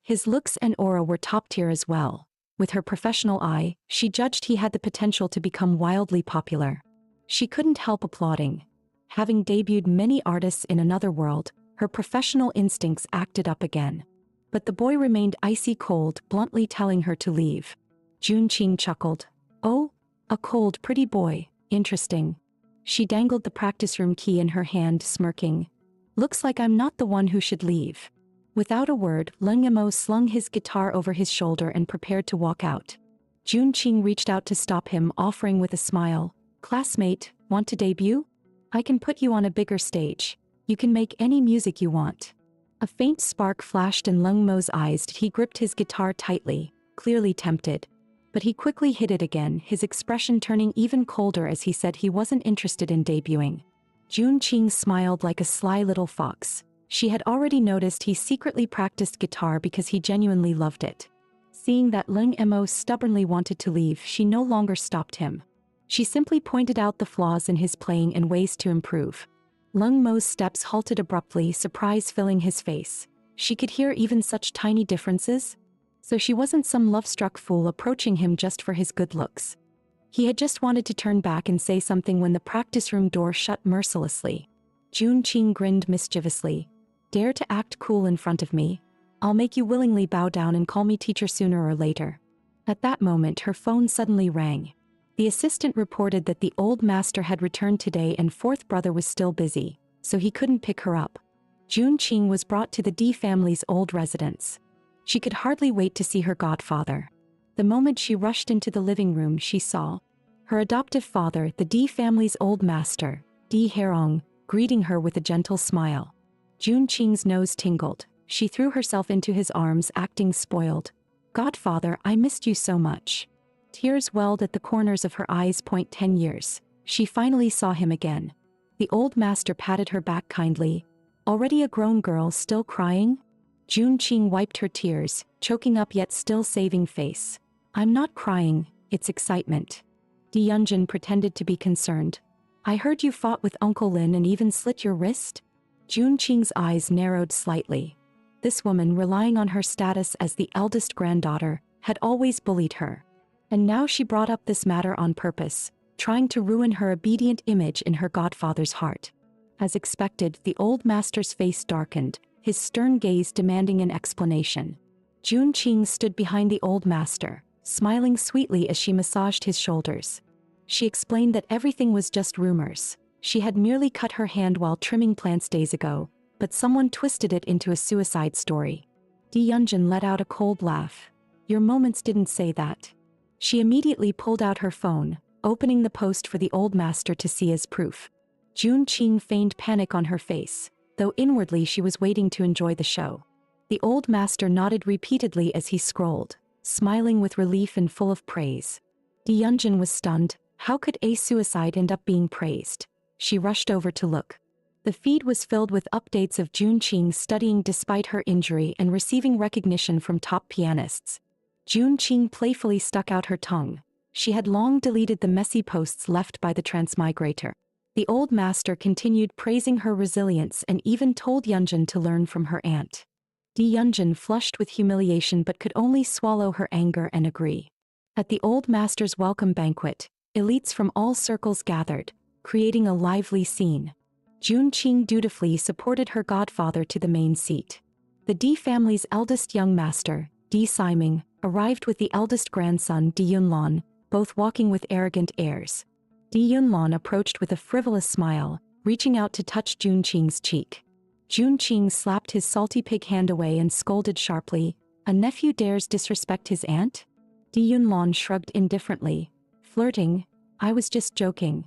His looks and aura were top tier as well. With her professional eye, she judged he had the potential to become wildly popular. She couldn't help applauding. Having debuted many artists in another world, her professional instincts acted up again. But the boy remained icy cold, bluntly telling her to leave. Junqing chuckled. "Oh, a cold, pretty boy, interesting." She dangled the practice room key in her hand, smirking. "Looks like I'm not the one who should leave." Without a word, Leng Mo slung his guitar over his shoulder and prepared to walk out. Junqing reached out to stop him, offering with a smile, "Classmate, want to debut? I can put you on a bigger stage. You can make any music you want." A faint spark flashed in Leng Mo's eyes. He gripped his guitar tightly, clearly tempted. But he quickly hid it again, his expression turning even colder as he said he wasn't interested in debuting. Junqing smiled like a sly little fox. She had already noticed he secretly practiced guitar because he genuinely loved it. Seeing that Leng Mo stubbornly wanted to leave, she no longer stopped him. She simply pointed out the flaws in his playing and ways to improve. Leng Mo's steps halted abruptly, surprise filling his face. She could hear even such tiny differences. So she wasn't some love-struck fool approaching him just for his good looks. He had just wanted to turn back and say something when the practice room door shut mercilessly. Junqing grinned mischievously. "Dare to act cool in front of me? I'll make you willingly bow down and call me teacher sooner or later." At that moment, her phone suddenly rang. The assistant reported that the old master had returned today and fourth brother was still busy, so he couldn't pick her up. Junqing was brought to the Di family's old residence. She could hardly wait to see her godfather. The moment she rushed into the living room, she saw her adoptive father, the Di family's old master, Di Herong, greeting her with a gentle smile. Junqing's nose tingled. She threw herself into his arms, acting spoiled. "Godfather, I missed you so much." Tears welled at the corners of her eyes. 10 years. She finally saw him again. The old master patted her back kindly. "Already a grown girl, still crying?" Junqing wiped her tears, choking up yet still saving face. "I'm not crying, it's excitement." Di Yunjin pretended to be concerned. "I heard you fought with Uncle Lin and even slit your wrist?" Junqing's eyes narrowed slightly. This woman, relying on her status as the eldest granddaughter, had always bullied her. And now she brought up this matter on purpose. trying to ruin her obedient image in her godfather's heart. As expected, the old master's face darkened, his stern gaze demanding an explanation. Jun Qing stood behind the old master, smiling sweetly as she massaged his shoulders. She explained that everything was just rumors. She had merely cut her hand while trimming plants days ago, but someone twisted it into a suicide story. Di Yunjin let out a cold laugh. Your moments didn't say that. She immediately pulled out her phone, opening the post for the old master to see as proof. Jun Qing feigned panic on her face, though inwardly she was waiting to enjoy the show. The old master nodded repeatedly as he scrolled, smiling with relief and full of praise. Di Yunjin was stunned. How could a suicide end up being praised? She rushed over to look. The feed was filled with updates of Jun Qing studying despite her injury and receiving recognition from top pianists. Jun Qing playfully stuck out her tongue. She had long deleted the messy posts left by the transmigrator. The old master continued praising her resilience and even told Yunjin to learn from her aunt. Di Yunjin flushed with humiliation but could only swallow her anger and agree. At the old master's welcome banquet, elites from all circles gathered, creating a lively scene. Jun Qing dutifully supported her godfather to the main seat. The Di family's eldest young master, Di Siming, arrived with the eldest grandson Di Yunlan, both walking with arrogant airs. Di Yunlan approached with a frivolous smile, reaching out to touch Jun Qing's cheek. Jun Qing slapped his salty pig hand away and scolded sharply, "A nephew dares disrespect his aunt?" Di Yunlan shrugged indifferently, flirting, "I was just joking."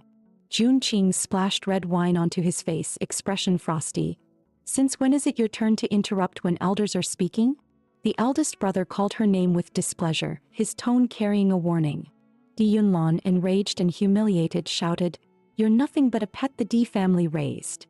Jun Qing splashed red wine onto his face, expression frosty. "Since when is it your turn to interrupt when elders are speaking?" The eldest brother called her name with displeasure, his tone carrying a warning. Di Yunlan, enraged and humiliated, shouted, "You're nothing but a pet the Di family raised."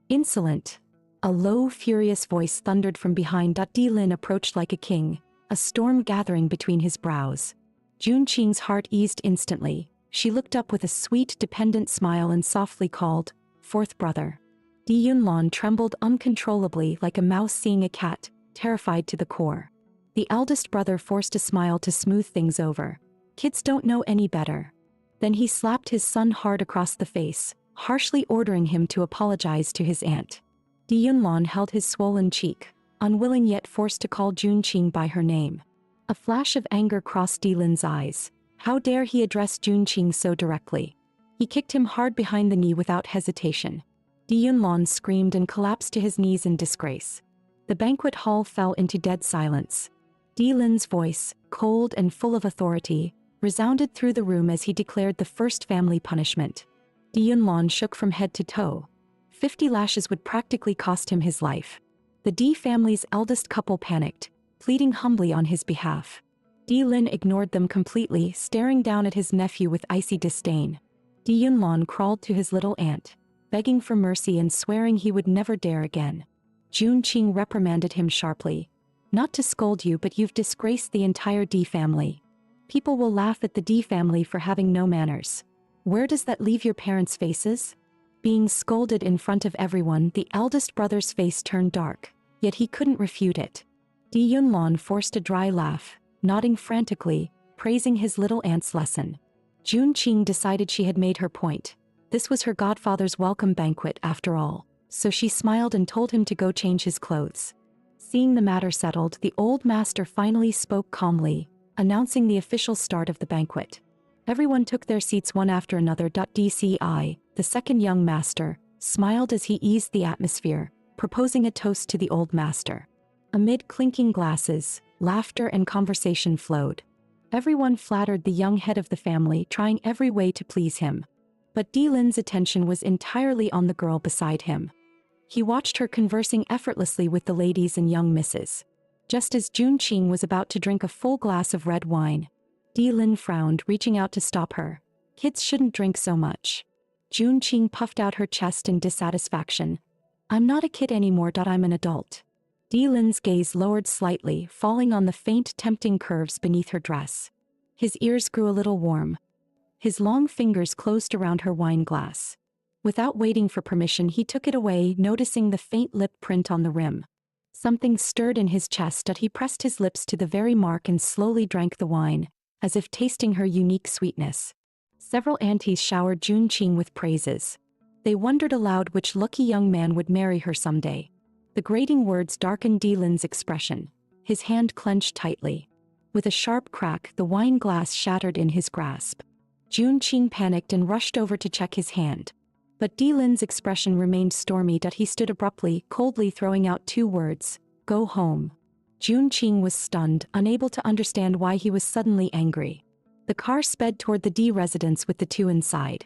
"Insolent!" A low, furious voice thundered from behind. Di Lin approached like a king, a storm gathering between his brows. Jun Qing's heart eased instantly. She looked up with a sweet, dependent smile and softly called, "Fourth brother." Di Yunlan trembled uncontrollably like a mouse seeing a cat, terrified to the core. The eldest brother forced a smile to smooth things over. "Kids don't know any better." Then he slapped his son hard across the face, harshly ordering him to apologize to his aunt. Di Yunlan held his swollen cheek, unwilling yet forced to call Jun Qing by her name. A flash of anger crossed Di Lin's eyes. How dare he address Jun Qing so directly? He kicked him hard behind the knee without hesitation. Di Yunlan screamed and collapsed to his knees in disgrace. The banquet hall fell into dead silence. Di Lin's voice, cold and full of authority, resounded through the room as he declared the first family punishment. Di Yunlan shook from head to toe. 50 lashes would practically cost him his life. The Di family's eldest couple panicked, pleading humbly on his behalf. Di Lin ignored them completely, staring down at his nephew with icy disdain. Di Yunlan crawled to his little aunt, begging for mercy and swearing he would never dare again. Jun Qing reprimanded him sharply. "Not to scold you, but you've disgraced the entire Di family. People will laugh at the Di family for having no manners. Where does that leave your parents' faces?" Being scolded in front of everyone, the eldest brother's face turned dark, yet he couldn't refute it. Di Yunlan forced a dry laugh, nodding frantically, praising his little aunt's lesson. Jun Qing decided she had made her point. This was her godfather's welcome banquet after all, so she smiled and told him to go change his clothes. Seeing the matter settled, the old master finally spoke calmly, announcing the official start of the banquet. Everyone took their seats one after another. DCI, the second young master, smiled as he eased the atmosphere, proposing a toast to the old master. Amid clinking glasses, laughter and conversation flowed. Everyone flattered the young head of the family, trying every way to please him. But Di Lin's attention was entirely on the girl beside him. He watched her conversing effortlessly with the ladies and young misses. Just as Jun Qing was about to drink a full glass of red wine, Di Lin frowned, reaching out to stop her. "Kids shouldn't drink so much." Jun Qing puffed out her chest in dissatisfaction. "I'm not a kid anymore. I'm an adult." Di Lin's gaze lowered slightly, falling on the faint, tempting curves beneath her dress. His ears grew a little warm. His long fingers closed around her wine glass. Without waiting for permission, he took it away, noticing the faint lip print on the rim. Something stirred in his chest, but he pressed his lips to the very mark and slowly drank the wine, as if tasting her unique sweetness. Several aunties showered Jun Qing with praises. They wondered aloud which lucky young man would marry her someday. The grating words darkened Dylan's expression. His hand clenched tightly. With a sharp crack, the wine glass shattered in his grasp. Jun Qing panicked and rushed over to check his hand. But Dylan's expression remained stormy that he stood abruptly, coldly throwing out two words, "Go home." Jun Qing was stunned, unable to understand why he was suddenly angry. The car sped toward the D residence with the two inside.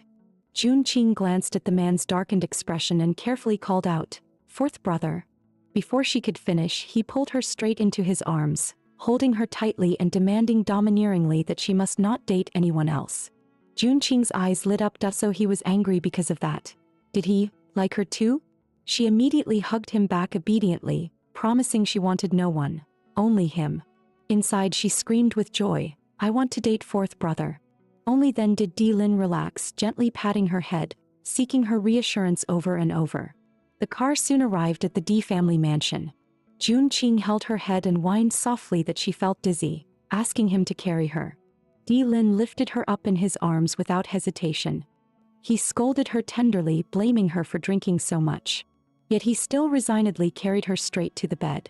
Jun Qing glanced at the man's darkened expression and carefully called out, "Fourth brother." Before she could finish, he pulled her straight into his arms, holding her tightly and demanding domineeringly that she must not date anyone else. Jun Qing's eyes lit up, so he was angry because of that. Did he like her too? She immediately hugged him back obediently, promising she wanted no one, only him. Inside she screamed with joy, "I want to date fourth brother." Only then did Dylan relax, gently patting her head, seeking her reassurance over and over. The car soon arrived at the D family mansion. Jun Qing held her head and whined softly that she felt dizzy, asking him to carry her. Dylan lifted her up in his arms without hesitation. He scolded her tenderly, blaming her for drinking so much. Yet he still resignedly carried her straight to the bed.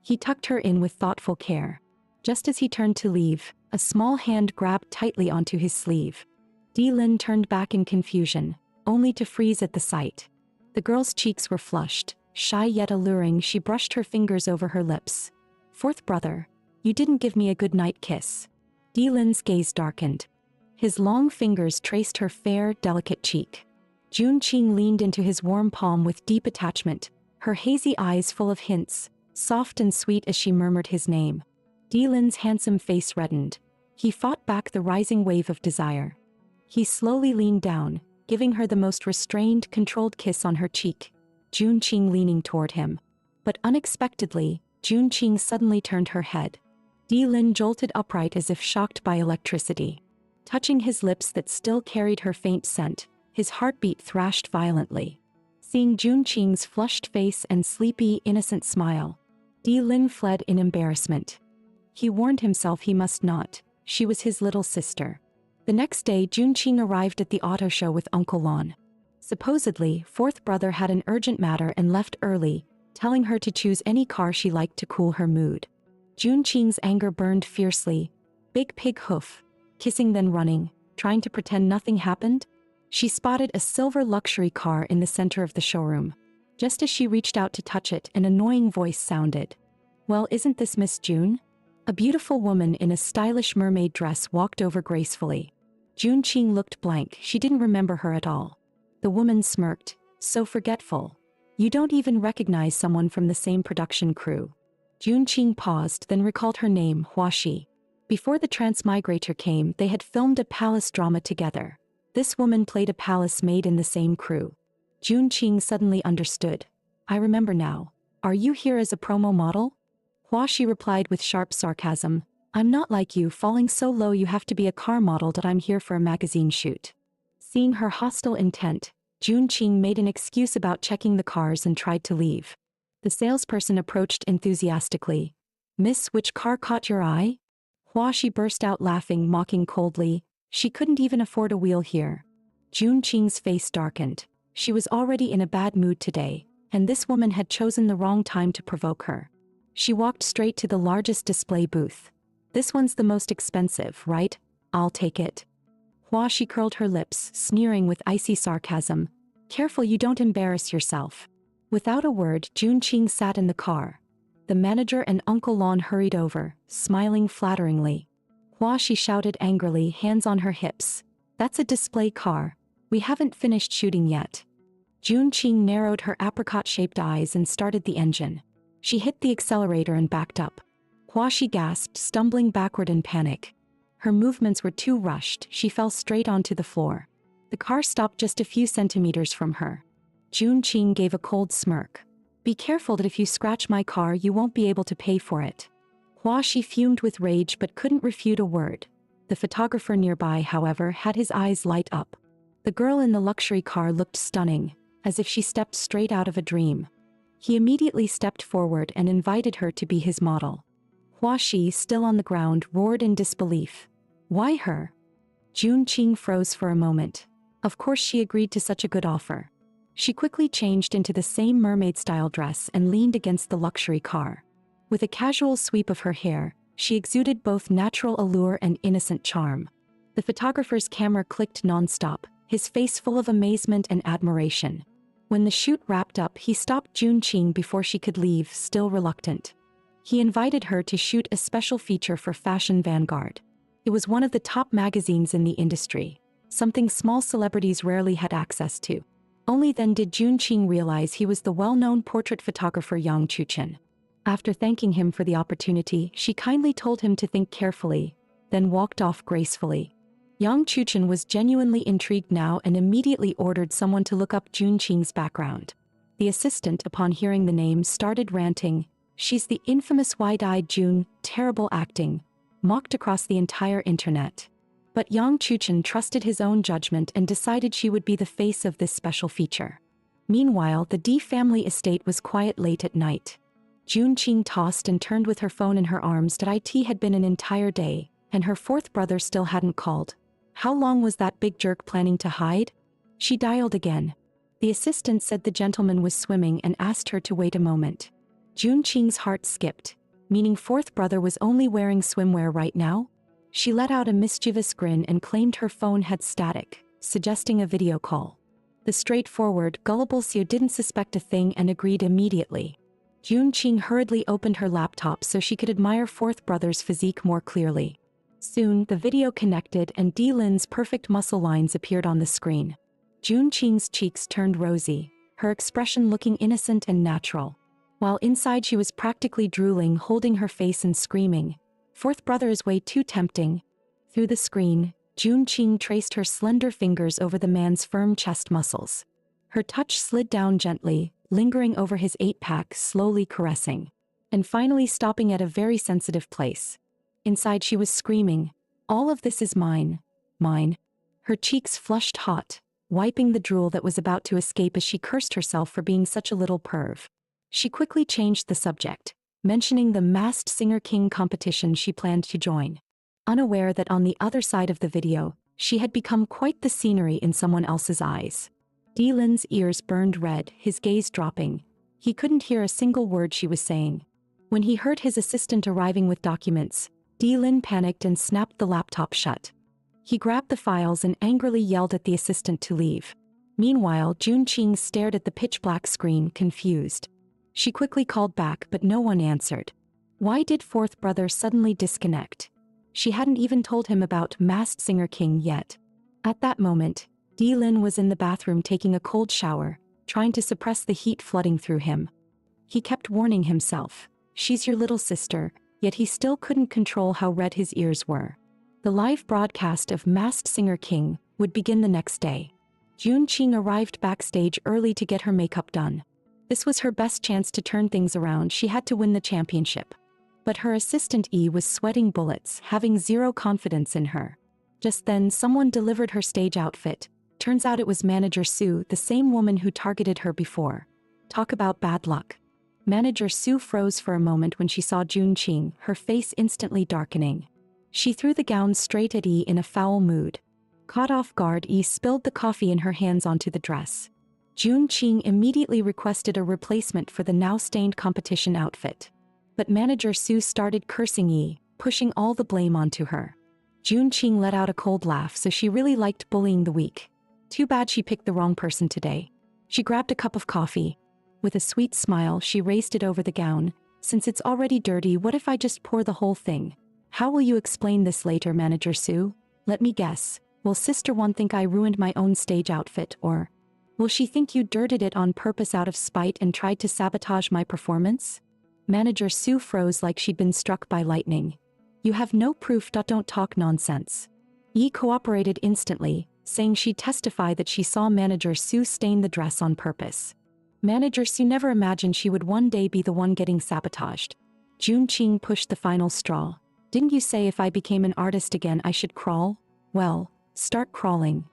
He tucked her in with thoughtful care. Just as he turned to leave, a small hand grabbed tightly onto his sleeve. Dylan turned back in confusion, only to freeze at the sight. The girl's cheeks were flushed. Shy yet alluring, she brushed her fingers over her lips. "Fourth brother, you didn't give me a good night kiss." Dylan's gaze darkened. His long fingers traced her fair, delicate cheek. Jun Qing leaned into his warm palm with deep attachment, her hazy eyes full of hints, soft and sweet as she murmured his name. Dylan's handsome face reddened. He fought back the rising wave of desire. He slowly leaned down, giving her the most restrained, controlled kiss on her cheek, Jun Qing leaning toward him. But unexpectedly, Jun Qing suddenly turned her head. Dylan jolted upright as if shocked by electricity. Touching his lips that still carried her faint scent, his heartbeat thrashed violently. Seeing Jun Qing's flushed face and sleepy, innocent smile, Dylan fled in embarrassment. He warned himself he must not. She was his little sister. The next day, Jun Qing arrived at the auto show with Uncle Lon. Supposedly, fourth brother had an urgent matter and left early, telling her to choose any car she liked to cool her mood. Jun Qing's anger burned fiercely. Big pig hoof. Kissing then running, trying to pretend nothing happened. She spotted a silver luxury car in the center of the showroom. Just as she reached out to touch it, an annoying voice sounded. "Well, isn't this Miss June?" A beautiful woman in a stylish mermaid dress walked over gracefully. Jun Qing looked blank. She didn't remember her at all. The woman smirked. "So forgetful. You don't even recognize someone from the same production crew." Jun Qing paused, then recalled her name, Huaxi. Before the transmigrator came, they had filmed a palace drama together. This woman played a palace maid in the same crew. Jun Qing suddenly understood. "I remember now. Are you here as a promo model?" Huaxi replied with sharp sarcasm. "I'm not like you, falling so low you have to be a car model, that I'm here for a magazine shoot." Seeing her hostile intent, Jun Qing made an excuse about checking the cars and tried to leave. The salesperson approached enthusiastically. "Miss, which car caught your eye?" Huaxi burst out laughing, mocking coldly. She couldn't even afford a wheel here. Jun Qing's face darkened. She was already in a bad mood today, and this woman had chosen the wrong time to provoke her. She walked straight to the largest display booth. "This one's the most expensive, right? I'll take it." Huaxi curled her lips, sneering with icy sarcasm. "Careful you don't embarrass yourself." Without a word, Jun Qing sat in the car. The manager and Uncle Lon hurried over, smiling flatteringly. Huaxi shouted angrily, hands on her hips. "That's a display car. We haven't finished shooting yet." Jun Qing narrowed her apricot-shaped eyes and started the engine. She hit the accelerator and backed up. Huaxi gasped, stumbling backward in panic. Her movements were too rushed. She fell straight onto the floor. The car stopped just a few centimeters from her. Jun Qing gave a cold smirk. "Be careful that if you scratch my car you won't be able to pay for it." Huaxi fumed with rage but couldn't refute a word. The photographer nearby, however, had his eyes light up. The girl in the luxury car looked stunning, as if she stepped straight out of a dream. He immediately stepped forward and invited her to be his model. Huaxi, still on the ground, roared in disbelief. "Why her?" June Qing froze for a moment. Of course she agreed to such a good offer. She quickly changed into the same mermaid-style dress and leaned against the luxury car. With a casual sweep of her hair, she exuded both natural allure and innocent charm. The photographer's camera clicked non-stop, his face full of amazement and admiration. When the shoot wrapped up, he stopped June Qing before she could leave, still reluctant. He invited her to shoot a special feature for Fashion Vanguard. It was one of the top magazines in the industry, something small celebrities rarely had access to. Only then did June Qing realize he was the well-known portrait photographer Yang Chuchen. After thanking him for the opportunity, she kindly told him to think carefully, then walked off gracefully. Yang Chuchen was genuinely intrigued now and immediately ordered someone to look up June Qing's background. The assistant, upon hearing the name, started ranting, "She's the infamous wide-eyed June, terrible acting," mocked across the entire internet. But Yang Chuchen trusted his own judgment and decided she would be the face of this special feature. Meanwhile, the D family estate was quiet late at night. June Qing tossed and turned with her phone in her arms. It had been an entire day, and her fourth brother still hadn't called. How long was that big jerk planning to hide? She dialed again. The assistant said the gentleman was swimming and asked her to wait a moment. June Qing's heart skipped, meaning fourth brother was only wearing swimwear right now? She let out a mischievous grin and claimed her phone had static, suggesting a video call. The straightforward, gullible Xiu didn't suspect a thing and agreed immediately. June Qing hurriedly opened her laptop so she could admire fourth brother's physique more clearly. Soon, the video connected and D Lin's perfect muscle lines appeared on the screen. June Qing's cheeks turned rosy, her expression looking innocent and natural. While inside she was practically drooling, holding her face and screaming, "Fourth brother is way too tempting." Through the screen, June Qing traced her slender fingers over the man's firm chest muscles. Her touch slid down gently, lingering over his 8-pack, slowly caressing, and finally stopping at a very sensitive place. Inside she was screaming, "All of this is mine, mine." Her cheeks flushed hot, wiping the drool that was about to escape as she cursed herself for being such a little perv. She quickly changed the subject, mentioning the Masked Singer King competition she planned to join, unaware that on the other side of the video, she had become quite the scenery in someone else's eyes. D Lin's ears burned red, his gaze dropping. He couldn't hear a single word she was saying. When he heard his assistant arriving with documents, D Lin panicked and snapped the laptop shut. He grabbed the files and angrily yelled at the assistant to leave. Meanwhile, June Qing stared at the pitch-black screen, confused. She quickly called back, but no one answered. Why did fourth brother suddenly disconnect? She hadn't even told him about Masked Singer King yet. At that moment, D Lin was in the bathroom taking a cold shower, trying to suppress the heat flooding through him. He kept warning himself, "She's your little sister," yet he still couldn't control how red his ears were. The live broadcast of Masked Singer King would begin the next day. June Qing arrived backstage early to get her makeup done. This was her best chance to turn things around. She had to win the championship. But her assistant E was sweating bullets, having zero confidence in her. Just then, someone delivered her stage outfit. Turns out it was Manager Sue, the same woman who targeted her before. Talk about bad luck. Manager Sue froze for a moment when she saw June Qing, her face instantly darkening. She threw the gown straight at E in a foul mood. Caught off guard, E spilled the coffee in her hands onto the dress. June Qing immediately requested a replacement for the now-stained competition outfit. But Manager Sue started cursing E, pushing all the blame onto her. June Qing let out a cold laugh, so she really liked bullying the weak. Too bad she picked the wrong person today. She grabbed a cup of coffee. With a sweet smile, she raised it over the gown. "Since it's already dirty, what if I just pour the whole thing? How will you explain this later, Manager Sue? Let me guess. Will Sister One think I ruined my own stage outfit, or will she think you dirted it on purpose out of spite and tried to sabotage my performance?" Manager Sue froze like she'd been struck by lightning. "You have no proof. Don't talk nonsense." E cooperated instantly, saying she'd testify that she saw Manager Sue stain the dress on purpose. Manager Sue never imagined she would one day be the one getting sabotaged. June Qing pushed the final straw. "Didn't you say if I became an artist again I should crawl? Well, start crawling."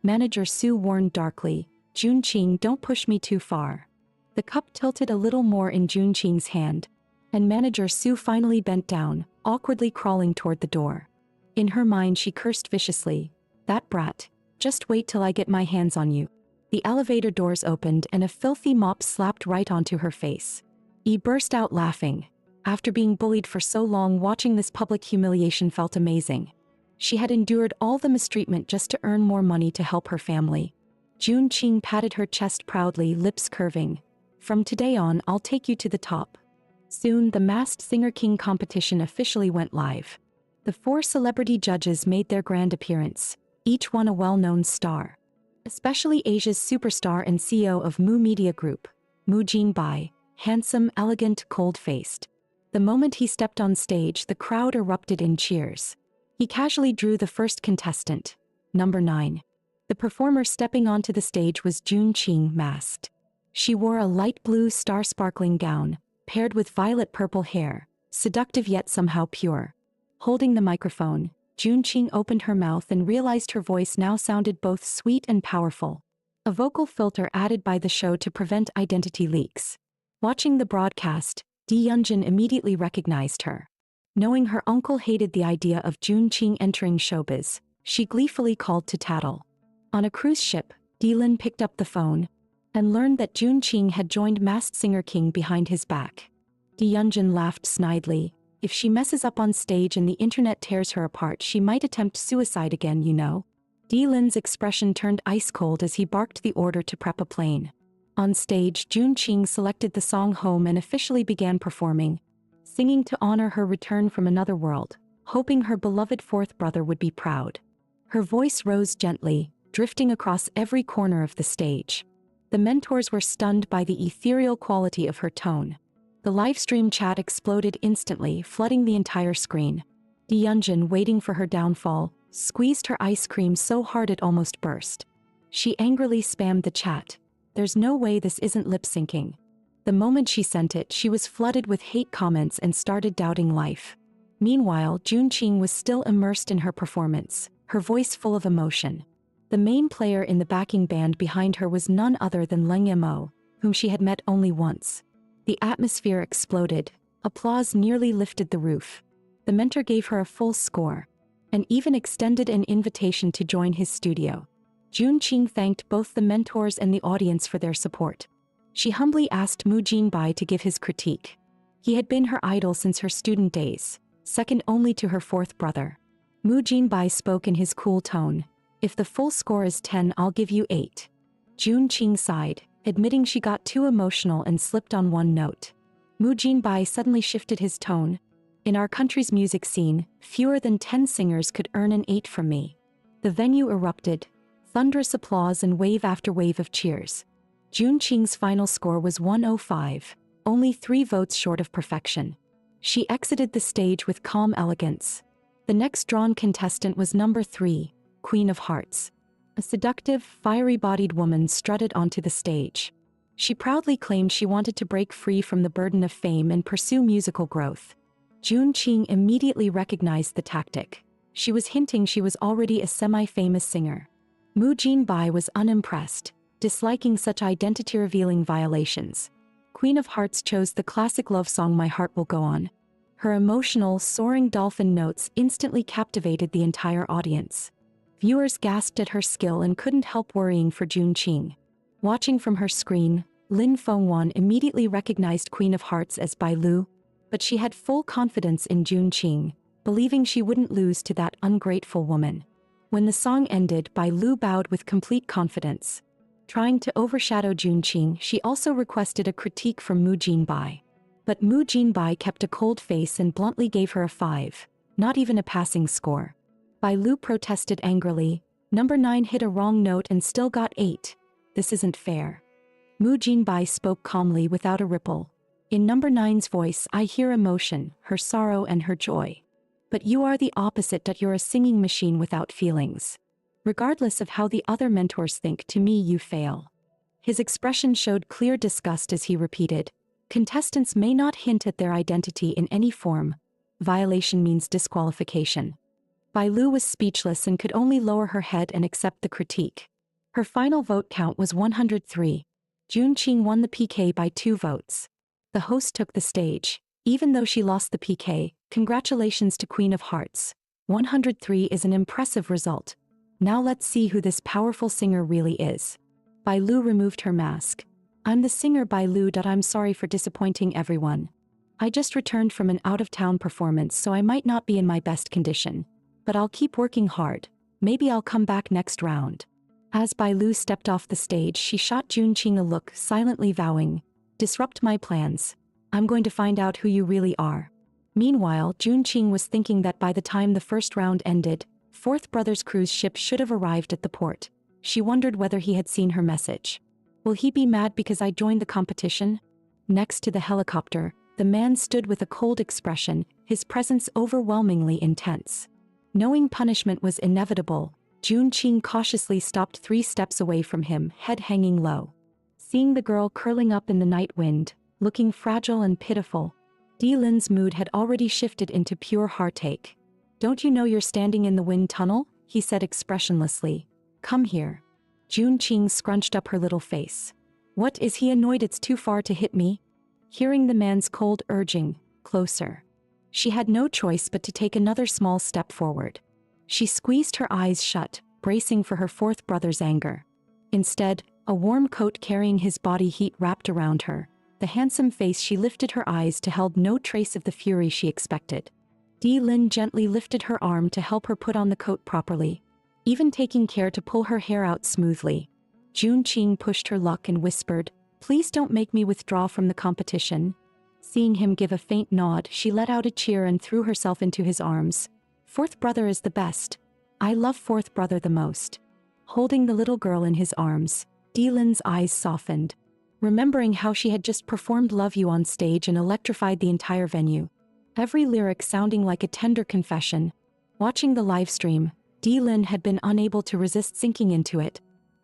Manager Sue warned darkly, "June Qing, don't push me too far." The cup tilted a little more in June Qing's hand, and Manager Sue finally bent down, awkwardly crawling toward the door. In her mind she cursed viciously, That brat. Just wait till I get my hands on you. The elevator doors opened and a filthy mop slapped right onto her face. He burst out laughing. After being bullied for so long, watching this public humiliation felt amazing. She had endured all the mistreatment just to earn more money to help her family. Jun Qing patted her chest proudly, lips curving. From today on, I'll take you to the top. Soon, the Masked Singer King competition officially went live. The 4 celebrity judges made their grand appearance, each one a well-known star. Especially Asia's superstar and CEO of Mu Media Group, Mu Jinbai, handsome, elegant, cold-faced. The moment he stepped on stage, the crowd erupted in cheers. He casually drew the first contestant, number 9. The performer stepping onto the stage was Jun Qing, masked. She wore a light blue star-sparkling gown, paired with violet-purple hair, seductive yet somehow pure. Holding the microphone, Jun Qing opened her mouth and realized her voice now sounded both sweet and powerful. A vocal filter added by the show to prevent identity leaks. Watching the broadcast, Di Yunjin immediately recognized her. Knowing her uncle hated the idea of Jun Qing entering showbiz, she gleefully called to tattle. On a cruise ship, Di Lin picked up the phone and learned that Jun Qing had joined Masked Singer King behind his back. Di Yunjin laughed snidely. If she messes up on stage and the internet tears her apart, she might attempt suicide again, you know. Di Lin's expression turned ice cold as he barked the order to prep a plane. On stage, Jun Qing selected the song Home and officially began performing, singing to honor her return from another world, hoping her beloved 4th brother would be proud. Her voice rose gently, drifting across every corner of the stage. The mentors were stunned by the ethereal quality of her tone. The livestream chat exploded instantly, flooding the entire screen. Di Yunjin, waiting for her downfall, squeezed her ice cream so hard it almost burst. She angrily spammed the chat. There's no way this isn't lip-syncing. The moment she sent it, she was flooded with hate comments and started doubting life. Meanwhile, Jun Qing was still immersed in her performance, her voice full of emotion. The main player in the backing band behind her was none other than Leng Yamo, whom she had met only once. The atmosphere exploded. Applause nearly lifted the roof. The mentor gave her a full score, and even extended an invitation to join his studio. Jun Qing thanked both the mentors and the audience for their support. She humbly asked Mu Jinbai to give his critique. He had been her idol since her student days, second only to her 4th brother. Mu Jinbai spoke in his cool tone. If the full score is 10, I'll give you 8. Jun Qing sighed, admitting she got too emotional and slipped on one note. Mu Jinbai suddenly shifted his tone. In our country's music scene, fewer than 10 singers could earn an 8 from me. The venue erupted, thunderous applause and wave after wave of cheers. Jun Qing's final score was 105, only 3 votes short of perfection. She exited the stage with calm elegance. The next drawn contestant was number 3, Queen of Hearts. A seductive, fiery-bodied woman strutted onto the stage. She proudly claimed she wanted to break free from the burden of fame and pursue musical growth. Jun Qing immediately recognized the tactic. She was hinting she was already a semi-famous singer. Mu Jinbai was unimpressed, disliking such identity-revealing violations. Queen of Hearts chose the classic love song My Heart Will Go On. Her emotional, soaring dolphin notes instantly captivated the entire audience. Viewers gasped at her skill and couldn't help worrying for Jun Qing. Watching from her screen, Lin Fengwan immediately recognized Queen of Hearts as Bai Lu, but she had full confidence in Jun Qing, believing she wouldn't lose to that ungrateful woman. When the song ended, Bai Lu bowed with complete confidence. Trying to overshadow Jun Qing, she also requested a critique from Mu Jinbai. But Mu Jinbai kept a cold face and bluntly gave her a 5, not even a passing score. Bai Lu protested angrily. Number 9 hit a wrong note and still got 8. This isn't fair. Mu Jinbai spoke calmly without a ripple. In number 9's voice, I hear emotion, her sorrow and her joy. But you are the opposite, that you're a singing machine without feelings. Regardless of how the other mentors think, to me you fail. His expression showed clear disgust as he repeated, contestants may not hint at their identity in any form. Violation means disqualification. Bai Lu was speechless and could only lower her head and accept the critique. Her final vote count was 103. Jun Qing won the PK by 2 votes. The host took the stage. Even though she lost the PK, congratulations to Queen of Hearts. 103 is an impressive result. Now let's see who this powerful singer really is. Bai Lu removed her mask. I'm the singer Bai Lu. I'm sorry for disappointing everyone. I just returned from an out-of-town performance, so I might not be in my best condition. But I'll keep working hard. Maybe I'll come back next round. As Bai Lu stepped off the stage, she shot Jun Qing a look, silently vowing, "Disrupt my plans. I'm going to find out who you really are." Meanwhile, Jun Qing was thinking that by the time the first round ended, Fourth Brother's cruise ship should have arrived at the port. She wondered whether he had seen her message. Will he be mad because I joined the competition? Next to the helicopter, the man stood with a cold expression, his presence overwhelmingly intense. Knowing punishment was inevitable, Jun Qing cautiously stopped 3 steps away from him, head hanging low. Seeing the girl curling up in the night wind, looking fragile and pitiful, Di Lin's mood had already shifted into pure heartache. "Don't you know you're standing in the wind tunnel?" he said expressionlessly. "Come here." Jun Qing scrunched up her little face. "What, is he annoyed it's too far to hit me?" Hearing the man's cold urging, "Closer," she had no choice but to take another small step forward. She squeezed her eyes shut, bracing for her fourth brother's anger. Instead, a warm coat carrying his body heat wrapped around her. The handsome face she lifted her eyes to held no trace of the fury she expected. Di Lin gently lifted her arm to help her put on the coat properly, even taking care to pull her hair out smoothly. Jun Qing pushed her luck and whispered, "Please don't make me withdraw from the competition." Seeing him give a faint nod, she let out a cheer and threw herself into his arms. "Fourth brother is the best. I love fourth brother the most." Holding the little girl in his arms, Di Lin's eyes softened, remembering how she had just performed Love You on stage and electrified the entire venue. Every lyric sounding like a tender confession. Watching the live stream, Di Lin had been unable to resist sinking into it,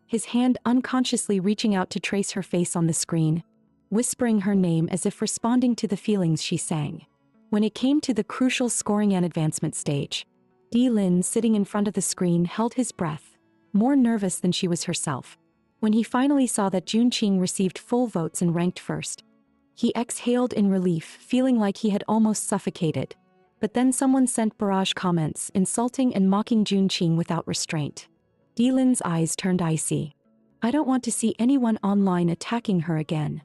his hand unconsciously reaching out to trace her face on the screen, whispering her name as if responding to the feelings she sang. When it came to the crucial scoring and advancement stage, Di Lin, sitting in front of the screen, held his breath, more nervous than she was herself. When he finally saw that Jun Qing received full votes and ranked first, he exhaled in relief, feeling like he had almost suffocated. But then someone sent barrage comments, insulting and mocking Jun Qing without restraint. Di Lin's eyes turned icy. "I don't want to see anyone online attacking her again,"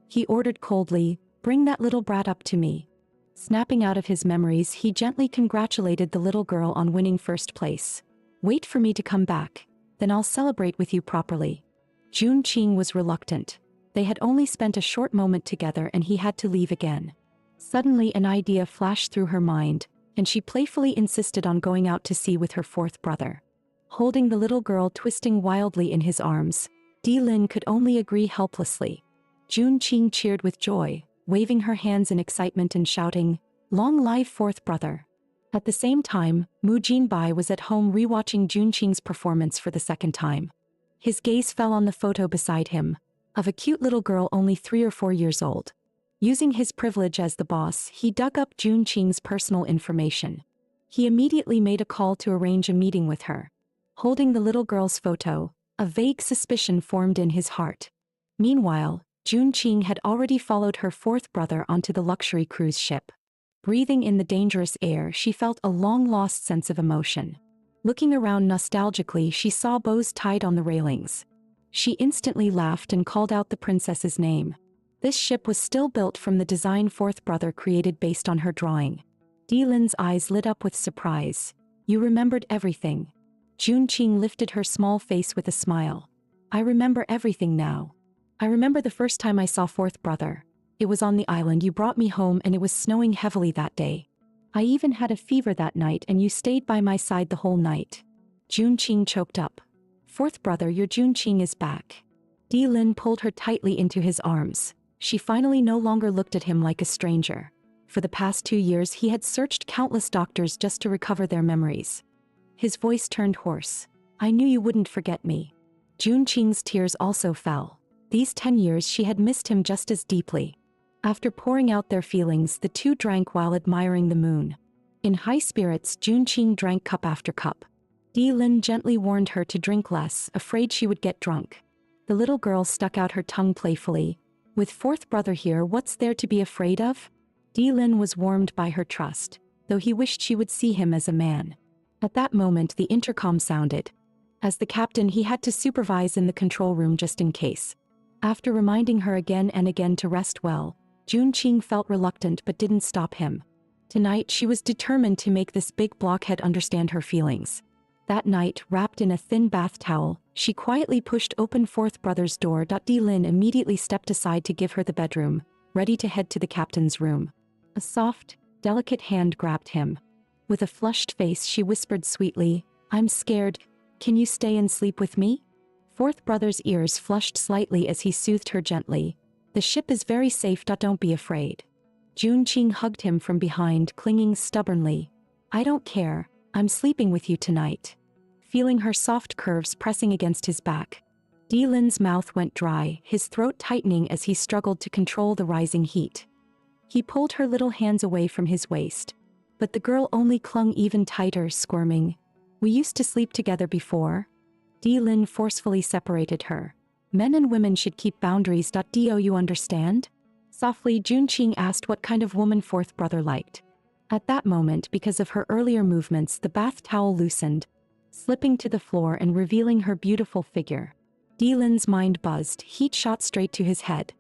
he ordered coldly. "Bring that little brat up to me." Snapping out of his memories, he gently congratulated the little girl on winning first place. "Wait for me to come back, then I'll celebrate with you properly." Jun Qing was reluctant. They had only spent a short moment together and he had to leave again. Suddenly an idea flashed through her mind, and she playfully insisted on going out to sea with her fourth brother. Holding the little girl twisting wildly in his arms, Di Lin could only agree helplessly. Jun Qing cheered with joy, waving her hands in excitement and shouting, "Long live fourth brother." At the same time, Mu Jinbai was at home rewatching Jun Qing's performance for the second time. His gaze fell on the photo beside him, of a cute little girl only 3 or 4 years old. Using his privilege as the boss, he dug up Jun Qing's personal information. He immediately made a call to arrange a meeting with her. Holding the little girl's photo, a vague suspicion formed in his heart. Meanwhile, Jun Qing had already followed her fourth brother onto the luxury cruise ship. Breathing in the dangerous air, she felt a long-lost sense of emotion. Looking around nostalgically, she saw bows tied on the railings. She instantly laughed and called out the princess's name. This ship was still built from the design fourth brother created based on her drawing. Di Lin's eyes lit up with surprise. "You remembered everything." Jun Qing lifted her small face with a smile. "I remember everything now. I remember the first time I saw fourth brother. It was on the island. You brought me home and it was snowing heavily that day. I even had a fever that night and you stayed by my side the whole night." Jun Qing choked up. "Fourth brother, your Jun Qing is back." Di Lin pulled her tightly into his arms. She finally no longer looked at him like a stranger. For the past 2 years he had searched countless doctors just to recover their memories. His voice turned hoarse. "I knew you wouldn't forget me." Jun Qing's tears also fell. These 10 years she had missed him just as deeply. After pouring out their feelings, the two drank while admiring the moon. In high spirits, Jun Qing drank cup after cup. Di Lin gently warned her to drink less, afraid she would get drunk. The little girl stuck out her tongue playfully. "With fourth brother here, what's there to be afraid of?" Di Lin was warmed by her trust, though he wished she would see him as a man. At that moment the intercom sounded. As the captain, he had to supervise in the control room just in case. After reminding her again and again to rest well, Jun Qing felt reluctant but didn't stop him. Tonight she was determined to make this big blockhead understand her feelings. That night, wrapped in a thin bath towel, she quietly pushed open fourth brother's door. Di Lin immediately stepped aside to give her the bedroom, ready to head to the captain's room. A soft, delicate hand grabbed him. With a flushed face she whispered sweetly, "I'm scared. Can you stay and sleep with me?" Fourth brother's ears flushed slightly as he soothed her gently. "The ship is very safe. Don't be afraid." Jun Qing hugged him from behind, clinging stubbornly. "I don't care. I'm sleeping with you tonight." Feeling her soft curves pressing against his back, Di Lin's mouth went dry, his throat tightening as he struggled to control the rising heat. He pulled her little hands away from his waist, but the girl only clung even tighter, squirming. "We used to sleep together before." Di Lin forcefully separated her. "Men and women should keep boundaries. Do you understand?" Softly, Jun Qing asked what kind of woman fourth brother liked. At that moment, because of her earlier movements, the bath towel loosened, slipping to the floor and revealing her beautiful figure. Di Lin's mind buzzed, heat shot straight to his head.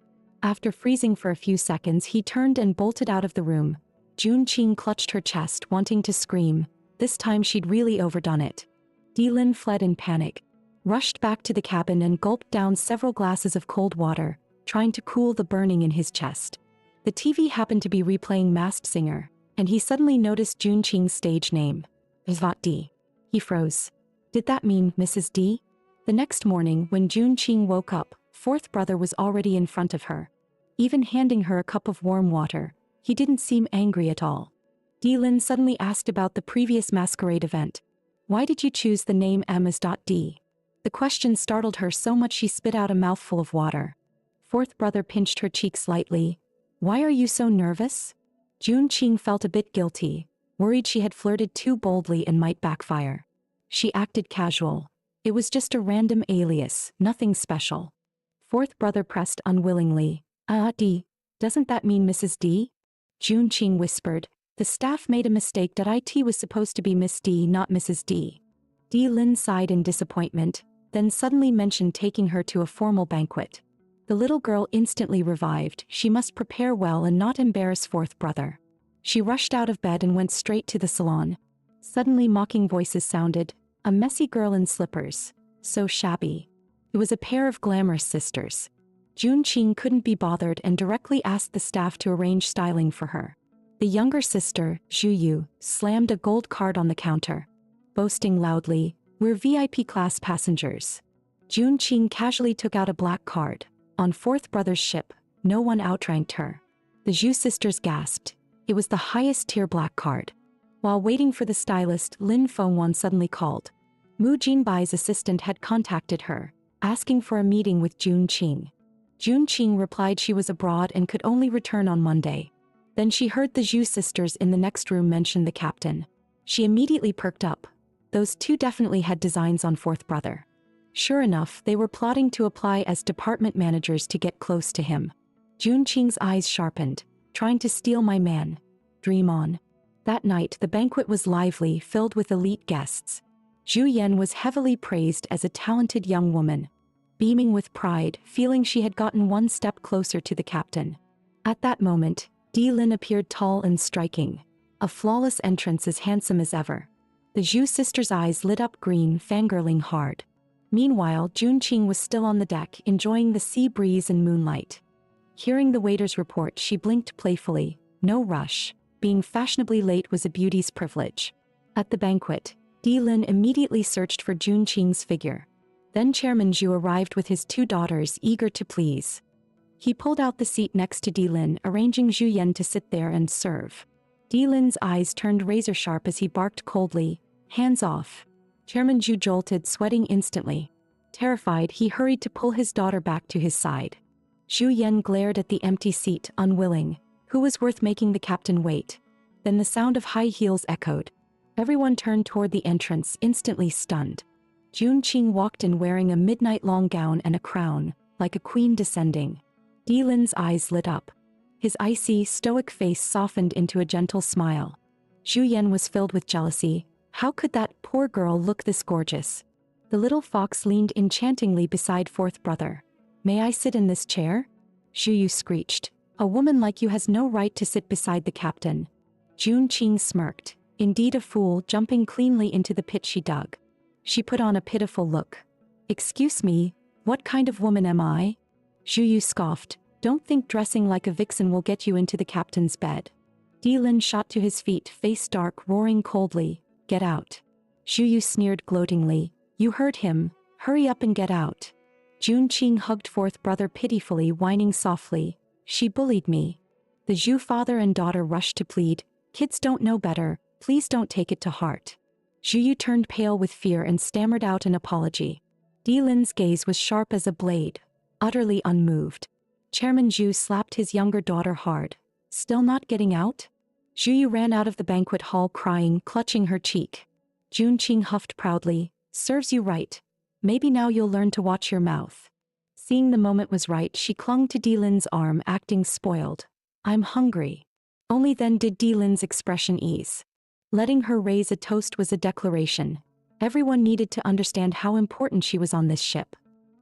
After freezing for a few seconds, he turned and bolted out of the room. Jun Qing clutched her chest, wanting to scream. This time she'd really overdone it. Di Lin fled in panic, rushed back to the cabin and gulped down several glasses of cold water, trying to cool the burning in his chest. The TV happened to be replaying Masked Singer, and he suddenly noticed Jun Qing's stage name. Svat D. He froze. Did that mean Mrs. D? The next morning, when Jun Qing woke up, fourth brother was already in front of her. Even handing her a cup of warm water, he didn't seem angry at all. Di Lin suddenly asked about the previous masquerade event. "Why did you choose the name M.S.D?" The question startled her so much she spit out a mouthful of water. Fourth brother pinched her cheek slightly. "Why are you so nervous?" Jun Qing felt a bit guilty, worried she had flirted too boldly and might backfire. She acted casual. "It was just a random alias, nothing special." Fourth brother pressed unwillingly. D. Doesn't that mean Mrs. D? Jun Qing whispered. "The staff made a mistake. It was supposed to be Miss D, not Mrs. D." Di Lin sighed in disappointment, then suddenly mentioned taking her to a formal banquet. The little girl instantly revived. She must prepare well and not embarrass fourth brother. She rushed out of bed and went straight to the salon. Suddenly mocking voices sounded. A messy girl in slippers. So shabby. It was a pair of glamorous sisters. Jun Qing couldn't be bothered and directly asked the staff to arrange styling for her. The younger sister, Zhu Yu, slammed a gold card on the counter, boasting loudly, "We're VIP class passengers." Jun Qing casually took out a black card. On fourth brother's ship, no one outranked her. The Zhu sisters gasped. It was the highest tier black card. While waiting for the stylist, Lin Fengwan suddenly called. Mu Jinbai's assistant had contacted her, asking for a meeting with Jun Qing. Jun Qing replied she was abroad and could only return on Monday. Then she heard the Zhu sisters in the next room mention the captain. She immediately perked up. Those two definitely had designs on fourth brother. Sure enough, they were plotting to apply as department managers to get close to him. Jun Qing's eyes sharpened. Trying to steal my man. Dream on. That night, the banquet was lively, filled with elite guests. Zhu Yan was heavily praised as a talented young woman, beaming with pride, feeling she had gotten one step closer to the captain. At that moment, Di Lin appeared tall and striking. A flawless entrance, as handsome as ever. The Zhu sisters' eyes lit up green, fangirling hard. Meanwhile, Jun Qing was still on the deck, enjoying the sea breeze and moonlight. Hearing the waiter's report, she blinked playfully. No rush. Being fashionably late was a beauty's privilege. At the banquet, Di Lin immediately searched for Jun Qing's figure. Then Chairman Zhu arrived with his two daughters, eager to please. He pulled out the seat next to Di Lin, arranging Zhu Yan to sit there and serve. Di Lin's eyes turned razor-sharp as he barked coldly, "Hands off." Chairman Zhu jolted, sweating instantly. Terrified, he hurried to pull his daughter back to his side. Zhu Yan glared at the empty seat, unwilling. Who was worth making the captain wait? Then the sound of high heels echoed. Everyone turned toward the entrance, instantly stunned. Jun Qing walked in wearing a midnight-long gown and a crown, like a queen descending. Di Lin's eyes lit up. His icy, stoic face softened into a gentle smile. Zhu Yan was filled with jealousy. How could that poor girl look this gorgeous? The little fox leaned enchantingly beside fourth brother. May I sit in this chair? Zhu Yu screeched. A woman like you has no right to sit beside the captain. Jun Qing smirked. Indeed a fool, jumping cleanly into the pit she dug. She put on a pitiful look. Excuse me, what kind of woman am I? Zhu Yu scoffed. Don't think dressing like a vixen will get you into the captain's bed. Di Lin shot to his feet, face dark, roaring coldly. Get out. Zhu Yu sneered gloatingly. You heard him. Hurry up and get out. Jun Qing hugged fourth brother pitifully, whining softly. She bullied me. The Zhu father and daughter rushed to plead. Kids don't know better. Please don't take it to heart. Zhu Yu turned pale with fear and stammered out an apology. Di Lin's gaze was sharp as a blade, utterly unmoved. Chairman Zhu slapped his younger daughter hard. Still not getting out? Zhu Yu ran out of the banquet hall crying, clutching her cheek. Jun Qing huffed proudly. Serves you right. Maybe now you'll learn to watch your mouth. Seeing the moment was right, she clung to Di Lin's arm, acting spoiled. I'm hungry. Only then did Di Lin's expression ease. Letting her raise a toast was a declaration. Everyone needed to understand how important she was on this ship.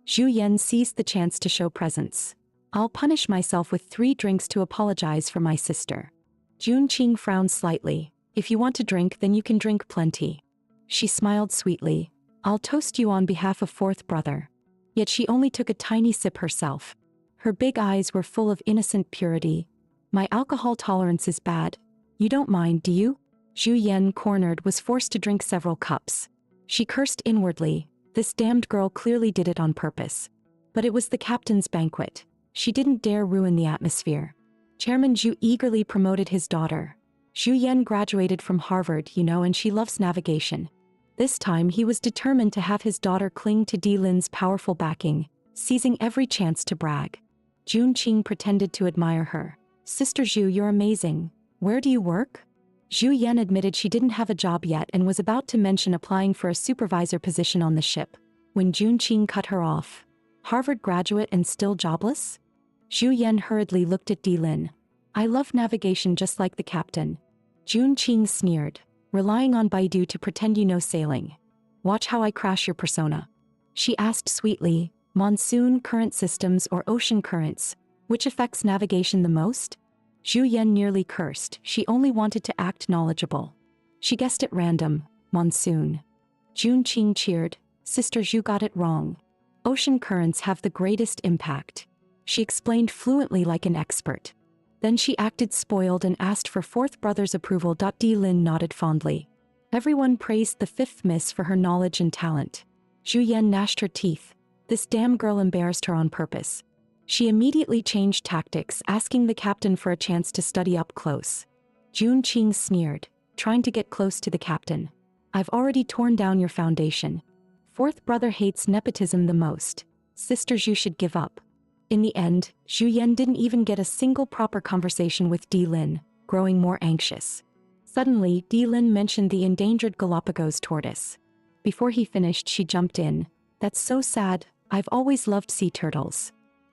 Zhu Yan seized the chance to show presence. I'll punish myself with 3 drinks to apologize for my sister. Jun Qing frowned slightly. If you want to drink, then you can drink plenty. She smiled sweetly. I'll toast you on behalf of fourth brother. Yet she only took a tiny sip herself. Her big eyes were full of innocent purity. My alcohol tolerance is bad. You don't mind, do you? Zhu Yan, cornered, was forced to drink several cups. She cursed inwardly. This damned girl clearly did it on purpose. But it was the captain's banquet. She didn't dare ruin the atmosphere. Chairman Zhu eagerly promoted his daughter. Zhu Yan graduated from Harvard, and she loves navigation. This time he was determined to have his daughter cling to Di Lin's powerful backing, seizing every chance to brag. Jun Qing pretended to admire her. Sister Zhu, you're amazing. Where do you work? Zhu Yan admitted she didn't have a job yet and was about to mention applying for a supervisor position on the ship, when Jun Qing cut her off. Harvard graduate and still jobless? Zhu Yan hurriedly looked at Di Lin. I love navigation just like the captain. Jun Qing sneered. Relying on Baidu to pretend you know sailing. Watch how I crash your persona. She asked sweetly, monsoon, current systems, or ocean currents, which affects navigation the most? Zhu Yan nearly cursed. She only wanted to act knowledgeable. She guessed at random, monsoon. Jun Qing cheered. Sister Zhu got it wrong. Ocean currents have the greatest impact. She explained fluently like an expert. Then she acted spoiled and asked for fourth brother's approval. Di Lin nodded fondly. Everyone praised the fifth miss for her knowledge and talent. Zhu Yan gnashed her teeth. This damn girl embarrassed her on purpose. She immediately changed tactics, asking the captain for a chance to study up close. Jun Qing sneered, trying to get close to the captain. I've already torn down your foundation. Fourth brother hates nepotism the most. Sister Zhu should give up. In the end, Zhu Yan didn't even get a single proper conversation with Di Lin, growing more anxious. Suddenly, Di Lin mentioned the endangered Galapagos tortoise. Before he finished, she jumped in. That's so sad, I've always loved sea turtles.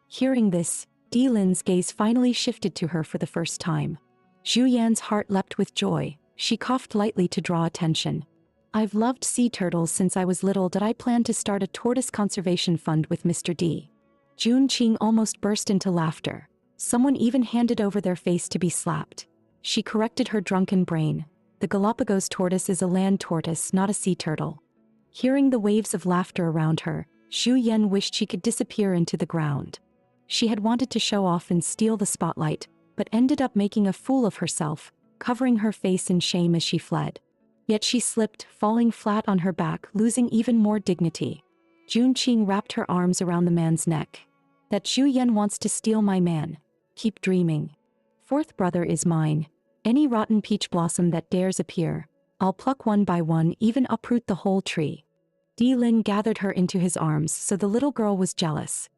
Hearing this, Di Lin's gaze finally shifted to her for the first time. Zhu Yan's heart leapt with joy. She coughed lightly to draw attention. I've loved sea turtles since I was little. I plan to start a tortoise conservation fund with Mr. D. Jun Qing almost burst into laughter. Someone even handed over their face to be slapped. She corrected her drunken brain. The Galapagos tortoise is a land tortoise, not a sea turtle. Hearing the waves of laughter around her, Zhu Yan wished she could disappear into the ground. She had wanted to show off and steal the spotlight, but ended up making a fool of herself, covering her face in shame as she fled. Yet she slipped, falling flat on her back, losing even more dignity. Jun Qing wrapped her arms around the man's neck. That Zhu Yan wants to steal my man. Keep dreaming. Fourth brother is mine. Any rotten peach blossom that dares appear, I'll pluck one by one, even uproot the whole tree. Di Lin gathered her into his arms, so the little girl was jealous.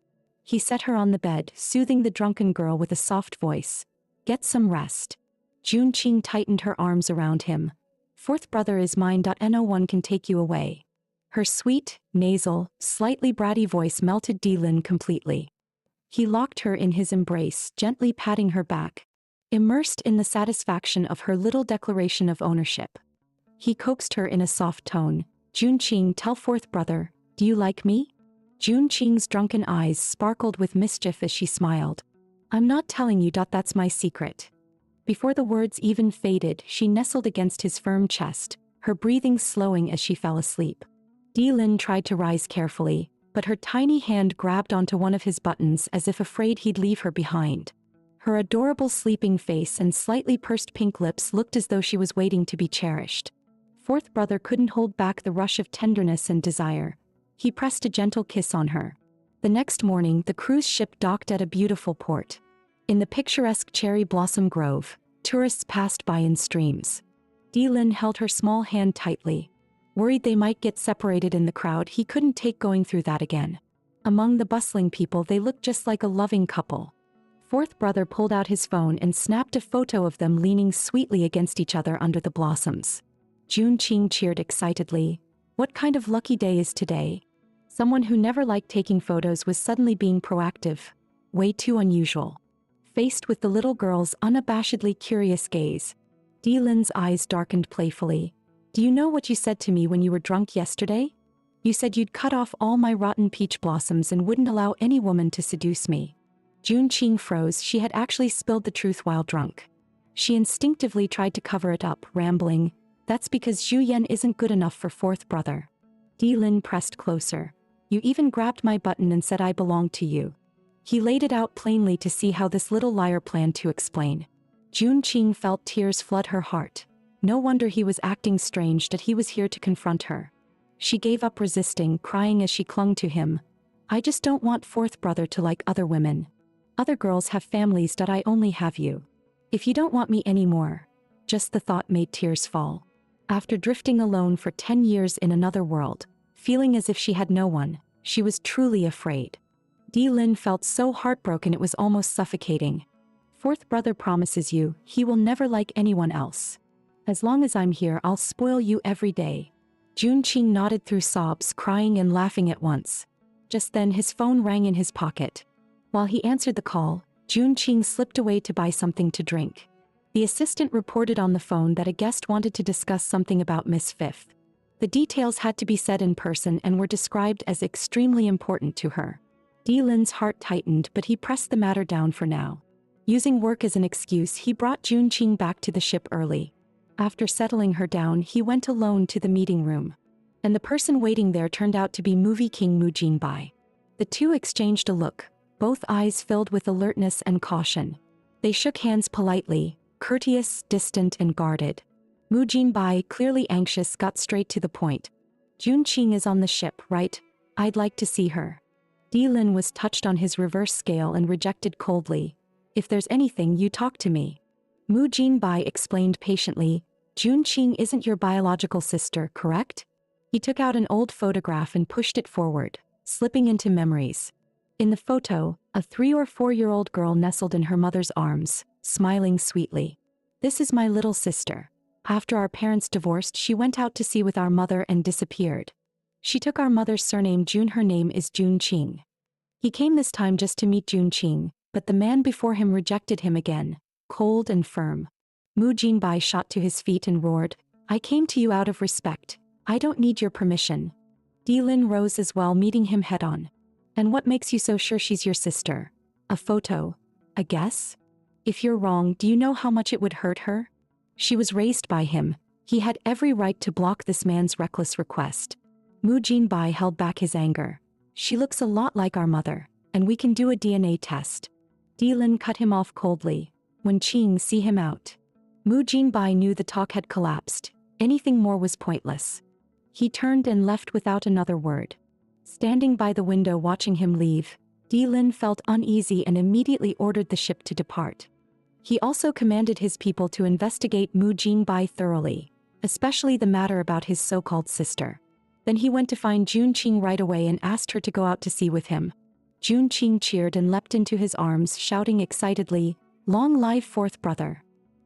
He set her on the bed, soothing the drunken girl with a soft voice. Get some rest. Jun Qing tightened her arms around him. Fourth brother is mine. No one can take you away. Her sweet, nasal, slightly bratty voice melted Di Lin completely. He locked her in his embrace, gently patting her back, immersed in the satisfaction of her little declaration of ownership. He coaxed her in a soft tone. Jun Qing, tell fourth brother, Do you like me? Jun Qing's drunken eyes sparkled with mischief as she smiled. I'm not telling you. That's my secret. Before the words even faded, she nestled against his firm chest, her breathing slowing as she fell asleep. Lin tried to rise carefully, but her tiny hand grabbed onto one of his buttons as if afraid he'd leave her behind. Her adorable sleeping face and slightly pursed pink lips looked as though she was waiting to be cherished. Fourth brother couldn't hold back the rush of tenderness and desire. He pressed a gentle kiss on her. The next morning, the cruise ship docked at a beautiful port. In the picturesque cherry blossom grove, tourists passed by in streams. Lin held her small hand tightly. Worried they might get separated in the crowd, he couldn't take going through that again. Among the bustling people, they looked just like a loving couple. Fourth brother pulled out his phone and snapped a photo of them leaning sweetly against each other under the blossoms. Jun Qing cheered excitedly. What kind of lucky day is today? Someone who never liked taking photos was suddenly being proactive. Way too unusual. Faced with the little girl's unabashedly curious gaze, Lin's eyes darkened playfully. Do you know what you said to me when you were drunk yesterday? You said you'd cut off all my rotten peach blossoms and wouldn't allow any woman to seduce me. Jun Qing froze. She had actually spilled the truth while drunk. She instinctively tried to cover it up, rambling, "That's because Zhu Yan isn't good enough for fourth brother." Lin pressed closer. You even grabbed my button and said I belonged to you. He laid it out plainly to see how this little liar planned to explain. Jun Qing felt tears flood her heart. No wonder he was acting strange, that he was here to confront her. She gave up resisting, crying as she clung to him. I just don't want fourth brother to like other women. Other girls have families, that I only have you. If you don't want me anymore. Just the thought made tears fall. After drifting alone for 10 years in another world, feeling as if she had no one, she was truly afraid. Lin felt so heartbroken it was almost suffocating. Fourth brother promises you, he will never like anyone else. As long as I'm here, I'll spoil you every day. Jun Qing nodded through sobs, crying and laughing at once. Just then his phone rang in his pocket. While he answered the call, Jun Qing slipped away to buy something to drink. The assistant reported on the phone that a guest wanted to discuss something about Miss Fifth. The details had to be said in person and were described as extremely important to her. Lin's heart tightened, but he pressed the matter down for now. Using work as an excuse, he brought Jun Qing back to the ship early. After settling her down, he went alone to the meeting room. And the person waiting there turned out to be movie king Mu Jinbai. The two exchanged a look, both eyes filled with alertness and caution. They shook hands politely, courteous, distant, and guarded. Mu Jinbai, clearly anxious, got straight to the point. Jun Qing is on the ship, right? I'd like to see her. Lin was touched on his reverse scale and rejected coldly. If there's anything, you talk to me. Mu Jinbai explained patiently. Jun Qing isn't your biological sister, correct? He took out an old photograph and pushed it forward, slipping into memories. In the photo, a 3 or 4-year-old girl nestled in her mother's arms, smiling sweetly. This is my little sister. After our parents divorced, she went out to sea with our mother and disappeared. She took our mother's surname Jun. Her name is Jun Qing. He came this time just to meet Jun Qing, but the man before him rejected him again, cold and firm. Mu Jinbai shot to his feet and roared, I came to you out of respect. I don't need your permission. Lin rose as well, meeting him head-on. And what makes you so sure she's your sister? A photo? A guess? If you're wrong, do you know how much it would hurt her? She was raised by him. He had every right to block this man's reckless request. Mu Jinbai held back his anger. She looks a lot like our mother, and we can do a DNA test. Lin cut him off coldly. When Qing, see him out. Mu Jinbai knew the talk had collapsed. Anything more was pointless. He turned and left without another word. Standing by the window watching him leave, Lin felt uneasy and immediately ordered the ship to depart. He also commanded his people to investigate Mu Jinbai thoroughly, especially the matter about his so-called sister. Then he went to find Jun Qing right away and asked her to go out to sea with him. Jun Qing cheered and leapt into his arms, shouting excitedly, Long live fourth brother.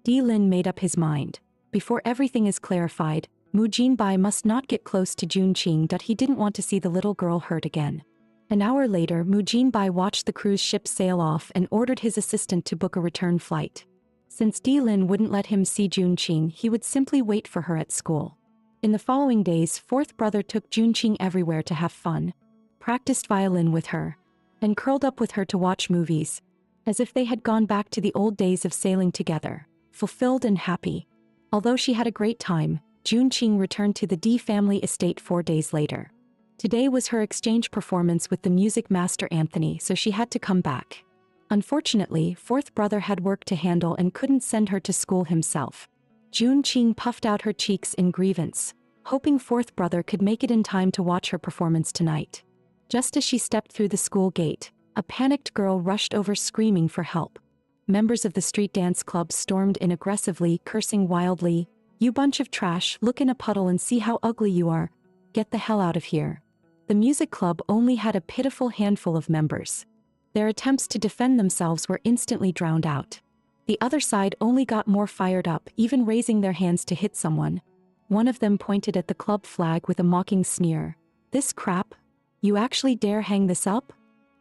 Lin made up his mind. Before everything is clarified, Mu Jinbai must not get close to Jun Qing, that he didn't want to see the little girl hurt again. An hour later, Mu Jinbai watched the cruise ship sail off and ordered his assistant to book a return flight. Since Lin wouldn't let him see Jun Qing, he would simply wait for her at school. In the following days, fourth brother took Junqing everywhere to have fun, practiced violin with her, and curled up with her to watch movies, as if they had gone back to the old days of sailing together, fulfilled and happy. Although she had a great time, Junqing returned to the D family estate 4 days later. Today was her exchange performance with the music master Anthony, so she had to come back. Unfortunately, fourth brother had work to handle and couldn't send her to school himself. Junqing puffed out her cheeks in grievance, hoping fourth brother could make it in time to watch her performance tonight. Just as she stepped through the school gate, a panicked girl rushed over screaming for help. Members of the street dance club stormed in aggressively, cursing wildly, "You bunch of trash, look in a puddle and see how ugly you are. Get the hell out of here." The music club only had a pitiful handful of members. Their attempts to defend themselves were instantly drowned out. The other side only got more fired up, even raising their hands to hit someone. One of them pointed at the club flag with a mocking sneer. "This crap? You actually dare hang this up?"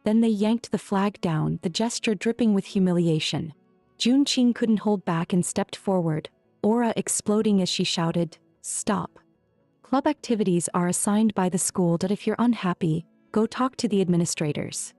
Then they yanked the flag down, the gesture dripping with humiliation. Junqing couldn't hold back and stepped forward, aura exploding as she shouted, "Stop." Club activities are assigned by the school that if you're unhappy, go talk to the administrators.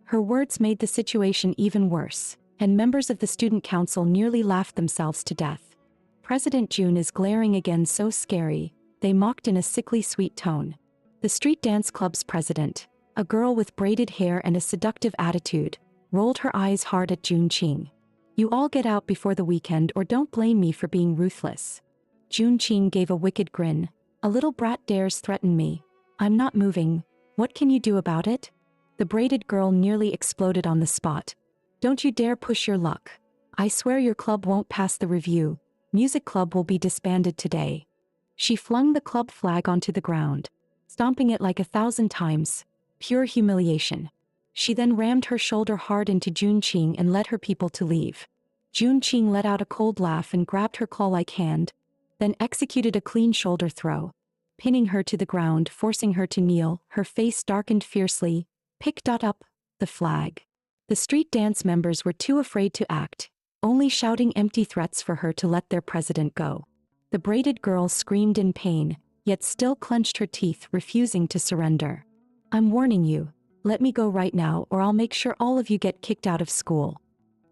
Her words made the situation even worse, and members of the student council nearly laughed themselves to death. "President June is glaring again, so scary," they mocked in a sickly sweet tone. The street dance club's president, a girl with braided hair and a seductive attitude, rolled her eyes hard at Junqing. "You all get out before the weekend or don't blame me for being ruthless." Junqing gave a wicked grin. "A little brat dares threaten me. I'm not moving. What can you do about it?" The braided girl nearly exploded on the spot. "Don't you dare push your luck. I swear your club won't pass the review. Music club will be disbanded today." She flung the club flag onto the ground, stomping it like 1,000 times. Pure humiliation. She then rammed her shoulder hard into Junqing and led her people to leave. Junqing let out a cold laugh and grabbed her claw-like hand, then executed a clean shoulder throw, pinning her to the ground, forcing her to kneel. Her face darkened fiercely. "Picked up the flag." The street dance members were too afraid to act, only shouting empty threats for her to let their president go. The braided girl screamed in pain, yet still clenched her teeth, refusing to surrender. "I'm warning you, let me go right now or I'll make sure all of you get kicked out of school."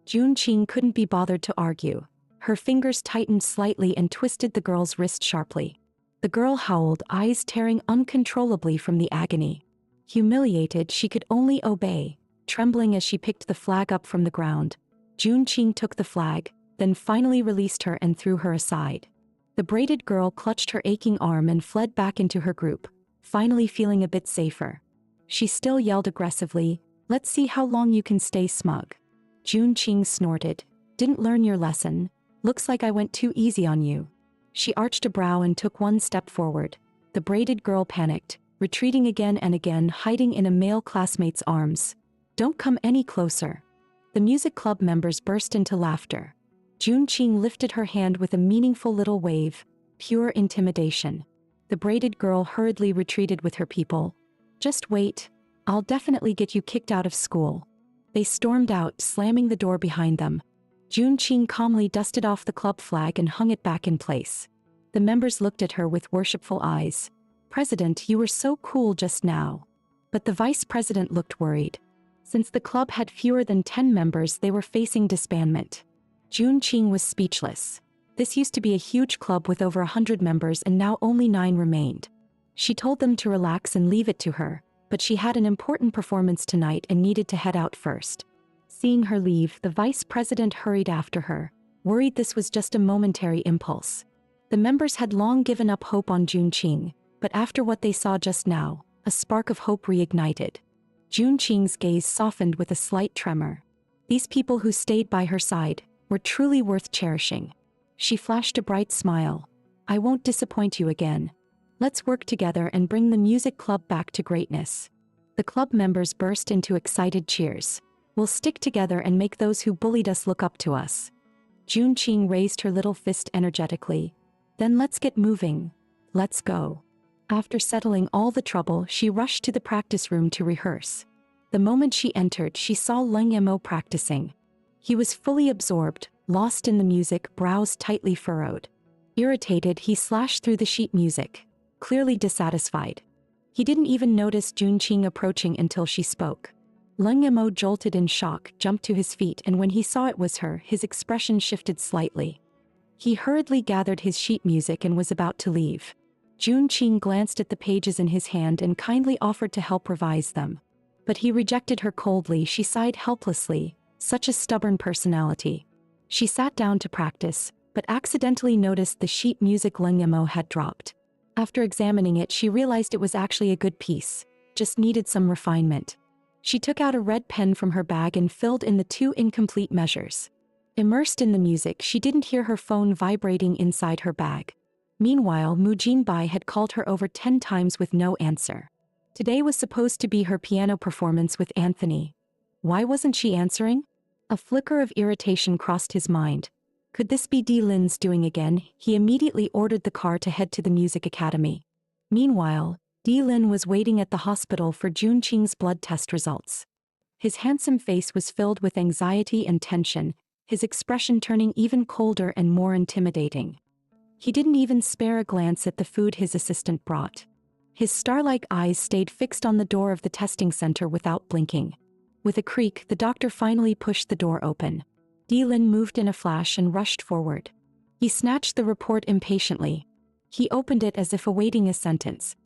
Junqing couldn't be bothered to argue. Her fingers tightened slightly and twisted the girl's wrist sharply. The girl howled, eyes tearing uncontrollably from the agony. Humiliated, she could only obey, trembling as she picked the flag up from the ground. Junqing took the flag, then finally released her and threw her aside. The braided girl clutched her aching arm and fled back into her group, finally feeling a bit safer. She still yelled aggressively, "Let's see how long you can stay smug." Junqing snorted. "Didn't learn your lesson. Looks like I went too easy on you." She arched a brow and took one step forward. The braided girl panicked, retreating again and again, hiding in a male classmate's arms. "Don't come any closer." The music club members burst into laughter. Junqing lifted her hand with a meaningful little wave, pure intimidation. The braided girl hurriedly retreated with her people. "Just wait. I'll definitely get you kicked out of school." They stormed out, slamming the door behind them. Junqing calmly dusted off the club flag and hung it back in place. The members looked at her with worshipful eyes. "President, you were so cool just now." But the vice president looked worried. Since the club had fewer than 10 members, they were facing disbandment. Junqing was speechless. This used to be a huge club with over 100 members and now only 9 remained. She told them to relax and leave it to her, but she had an important performance tonight and needed to head out first. Seeing her leave, the vice president hurried after her, worried this was just a momentary impulse. The members had long given up hope on Junqing, but after what they saw just now, a spark of hope reignited. Junqing's gaze softened with a slight tremor. These people who stayed by her side were truly worth cherishing. She flashed a bright smile. "I won't disappoint you again. Let's work together and bring the music club back to greatness." The club members burst into excited cheers. "We'll stick together and make those who bullied us look up to us." Junqing raised her little fist energetically. "Then let's get moving. Let's go." After settling all the trouble, she rushed to the practice room to rehearse. The moment she entered, she saw Leng Mo practicing. He was fully absorbed, lost in the music, brows tightly furrowed. Irritated, he slashed through the sheet music, clearly dissatisfied. He didn't even notice Jun Qing approaching until she spoke. Leng Yamo jolted in shock, jumped to his feet, and when he saw it was her, his expression shifted slightly. He hurriedly gathered his sheet music and was about to leave. Jun Qing glanced at the pages in his hand and kindly offered to help revise them. But he rejected her coldly. She sighed helplessly. Such a stubborn personality. She sat down to practice, but accidentally noticed the sheet music Leng Yamo had dropped. After examining it, she realized it was actually a good piece, just needed some refinement. She took out a red pen from her bag and filled in the 2 incomplete measures. Immersed in the music, she didn't hear her phone vibrating inside her bag. Meanwhile, Mu Jinbai had called her over 10 times with no answer. Today was supposed to be her piano performance with Anthony. Why wasn't she answering? A flicker of irritation crossed his mind. Could this be Di Lin's doing again? He immediately ordered the car to head to the music academy. Meanwhile, Di Lin was waiting at the hospital for Jun Qing's blood test results. His handsome face was filled with anxiety and tension, his expression turning even colder and more intimidating. He didn't even spare a glance at the food his assistant brought. His star-like eyes stayed fixed on the door of the testing center without blinking. With a creak, the doctor finally pushed the door open. Di Lin moved in a flash and rushed forward. He snatched the report impatiently. He opened it as if awaiting a sentence.